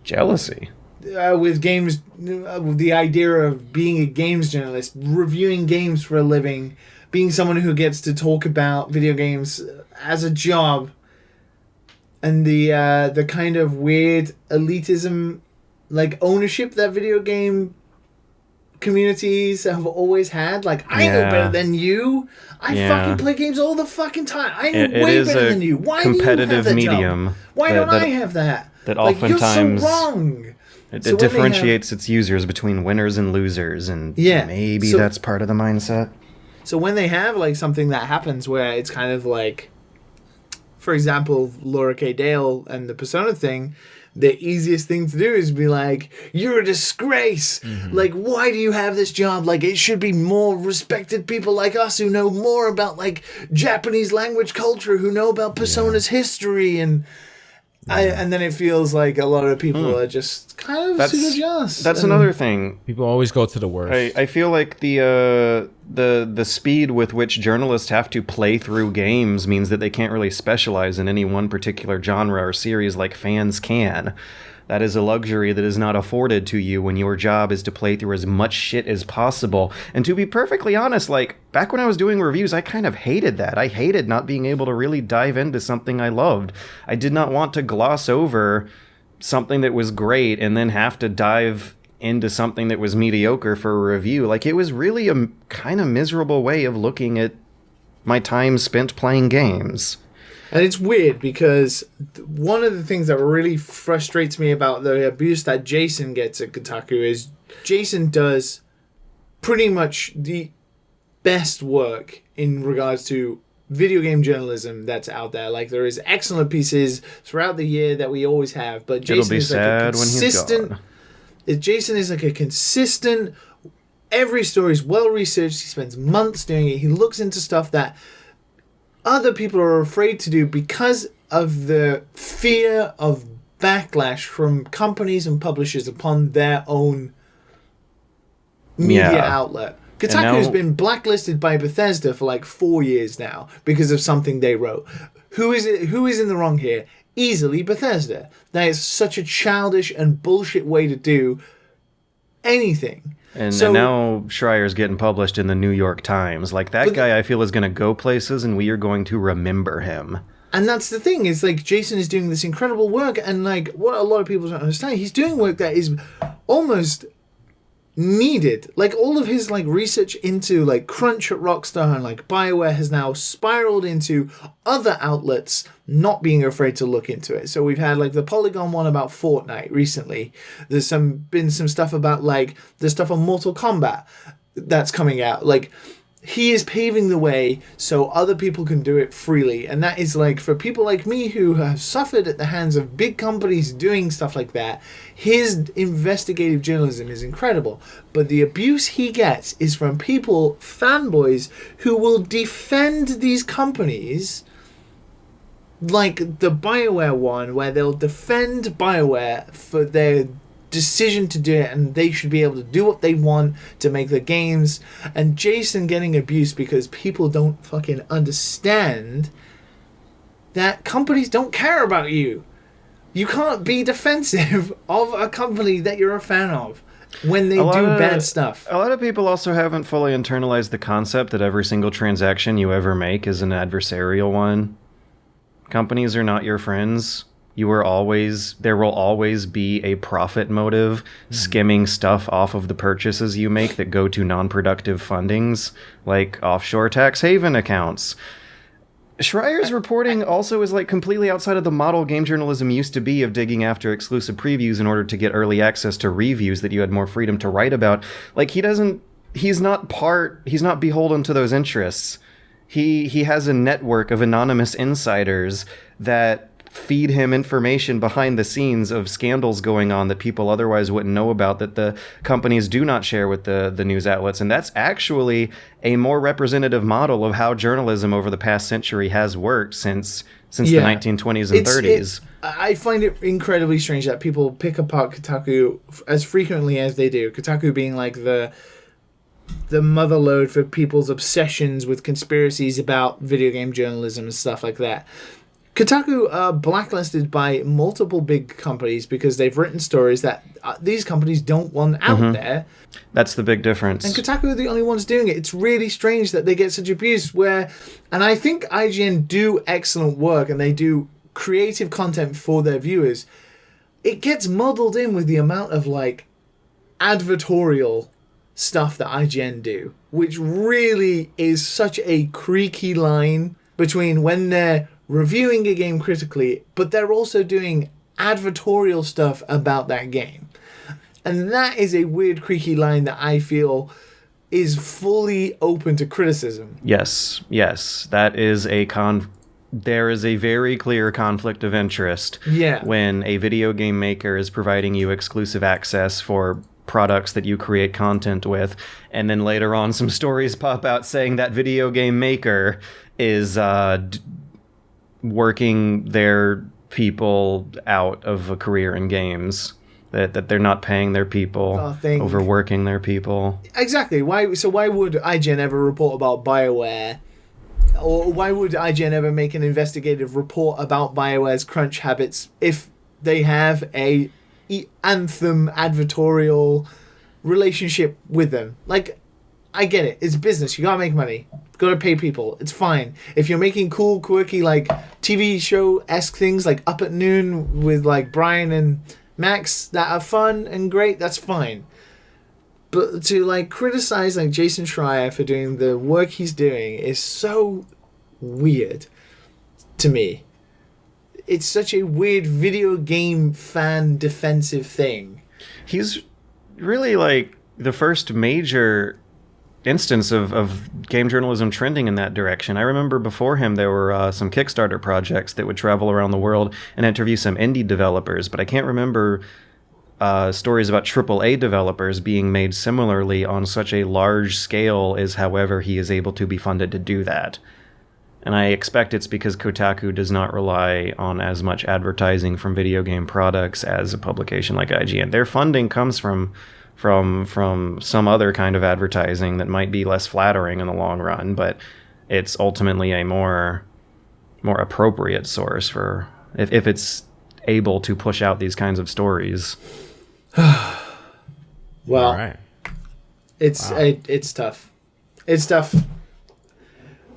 Jealousy? With games, with the idea of being a games journalist, reviewing games for a living, being someone who gets to talk about video games as a job, and the kind of weird elitism, ownership that video game communities have always had. I know better than you. I fucking play games all the fucking time. I know way better than you. Why do you have that medium job? Why don't I have that? That oftentimes you're so wrong. It differentiates its users between winners and losers, and maybe that's part of the mindset. So when they have something that happens where it's kind of for example, Laura K. Dale and the Persona thing, the easiest thing to do is be you're a disgrace. Mm-hmm. Why do you have this job? It should be more respected people like us who know more about Japanese language culture, who know about Persona's history, and and then it feels like a lot of people are just kind of pseudo-just. That's another thing. People always go to the worst. I feel like the speed with which journalists have to play through games means that they can't really specialize in any one particular genre or series like fans can. That is a luxury that is not afforded to you when your job is to play through as much shit as possible. And to be perfectly honest, like, back when I was doing reviews, I kind of hated that. I hated not being able to really dive into something I loved. I did not want to gloss over something that was great and then have to dive into something that was mediocre for a review. Like, it was really a kind of miserable way of looking at my time spent playing games. And it's weird because one of the things that really frustrates me about the abuse that Jason gets at Kotaku is Jason does pretty much the best work in regards to video game journalism that's out there. Like, there is excellent pieces throughout the year that we always have, but Jason is like a consistent. Jason is like a consistent. Every story is well researched. He spends months doing it. He looks into stuff that other people are afraid to do because of the fear of backlash from companies and publishers upon their own media outlet. Kotaku has been blacklisted by Bethesda for like 4 years now because of something they wrote. Who is in the wrong here? Easily Bethesda. That is such a childish and bullshit way to do anything. And now Schreier's getting published in the New York Times. Like, that guy, I feel, is going to go places, and we are going to remember him. And that's the thing, is like, Jason is doing this incredible work, and like, what a lot of people don't understand, he's doing work that is almost needed. Like, all of his like research into like crunch at Rockstar and like BioWare has now spiraled into other outlets not being afraid to look into it. So we've had like the Polygon one about Fortnite recently. There's been some stuff about like the stuff on Mortal Kombat that's coming out. Like, he is paving the way so other people can do it freely. And that is like, for people like me who have suffered at the hands of big companies doing stuff like that, his investigative journalism is incredible. But the abuse he gets is from people, fanboys, who will defend these companies, like the BioWare one, where they'll defend BioWare for their decision to do it, and they should be able to do what they want to make the games. And Jason getting abused because people don't fucking understand that companies don't care about you. You can't be defensive of a company that you're a fan of when they do bad stuff. A lot of people also haven't fully internalized the concept that every single transaction you ever make is an adversarial one. Companies are not your friends. There will always be a profit motive skimming stuff off of the purchases you make that go to non-productive fundings, like offshore tax haven accounts. Schreier's reporting also is like completely outside of the model game journalism used to be of digging after exclusive previews in order to get early access to reviews that you had more freedom to write about. Like, he's not beholden to those interests. He has a network of anonymous insiders that feed him information behind the scenes of scandals going on that people otherwise wouldn't know about, that the companies do not share with the news outlets. And that's actually a more representative model of how journalism over the past century has worked since the 1920s and 30s. I find it incredibly strange that people pick apart Kotaku as frequently as they do. Kotaku being like the motherlode for people's obsessions with conspiracies about video game journalism and stuff like that. Kotaku are blacklisted by multiple big companies because they've written stories that these companies don't want out there. That's the big difference. And Kotaku are the only ones doing it. It's really strange that they get such abuse and I think IGN do excellent work and they do creative content for their viewers. It gets muddled in with the amount of like advertorial stuff that IGN do, which really is such a creaky line between when they're reviewing a game critically, but they're also doing advertorial stuff about that game. And that is a weird, creaky line that I feel is fully open to criticism. Yes. That is there is a very clear conflict of interest when a video game maker is providing you exclusive access for products that you create content with, and then later on some stories pop out saying that video game maker is working their people out of a career in games, that they're not paying their people, overworking their people. Exactly. Why would IGN ever report about BioWare? Or why would IGN ever make an investigative report about BioWare's crunch habits if they have a Anthem advertorial relationship with them. Like, I get it. It's business. You gotta make money. Gotta pay people. It's fine. If you're making cool, quirky, like TV show-esque things like Up at Noon with like Brian and Max that are fun and great, that's fine. But to like criticize like Jason Schreier for doing the work he's doing is so weird to me. It's such a weird video game fan defensive thing. He's really like the first major instance of game journalism trending in that direction. I remember before him there were some Kickstarter projects that would travel around the world and interview some indie developers, but I can't remember stories about AAA developers being made similarly on such a large scale as however he is able to be funded to do that. And I expect it's because Kotaku does not rely on as much advertising from video game products as a publication like IGN. Their funding comes from some other kind of advertising that might be less flattering in the long run, but it's ultimately a more appropriate source for if it's able to push out these kinds of stories. Well, All right. it's tough. It's tough.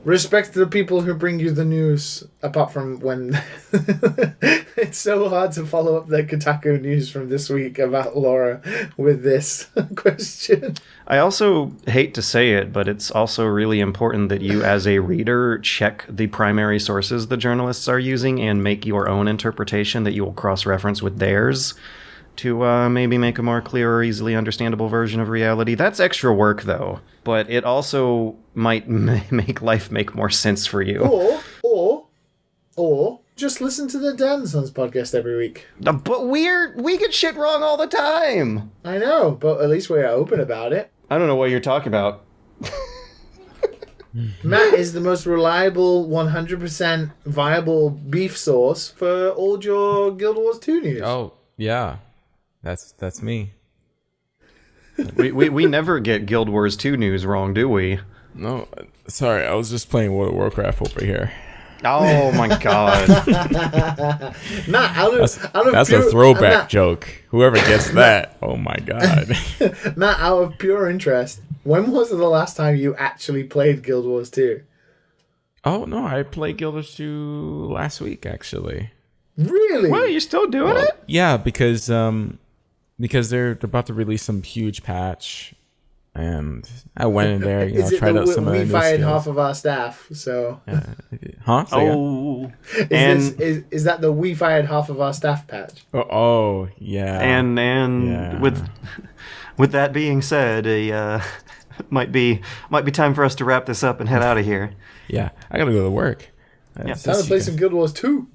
Respect to the people who bring you the news, apart from when it's so hard to follow up the Kotaku news from this week about Laura with this question. I also hate to say it, but it's also really important that you as a reader check the primary sources the journalists are using and make your own interpretation that you will cross-reference with theirs to maybe make a more clear or easily understandable version of reality. That's extra work, though, but it also might make life make more sense for you. Or just listen to the Dan Sons podcast every week. But we get shit wrong all the time. I know, but at least we're open about it. I don't know what you're talking about. Matt is the most reliable, 100% viable beef source for all your Guild Wars 2 news. Oh, yeah. That's me. we never get Guild Wars 2 news wrong, do we? No, sorry. I was just playing World of Warcraft over here. Oh my god. Matt, That's a throwback joke. Whoever gets that, oh my god. Matt, out of pure interest, when was the last time you actually played Guild Wars 2? Oh, no, I played Guild Wars 2 last week, actually. Really? What, you're still doing it? Yeah, because they're about to release some huge patch, and I went in there, tried out some of the new We fired skills. half of our staff, so... Huh? Oh. Is that the we fired half of our staff patch? Oh, yeah. And Yeah. with that being said, might be time for us to wrap this up and head out of here. Yeah, I gotta go to work. Yeah. Time to play some Guild Wars 2.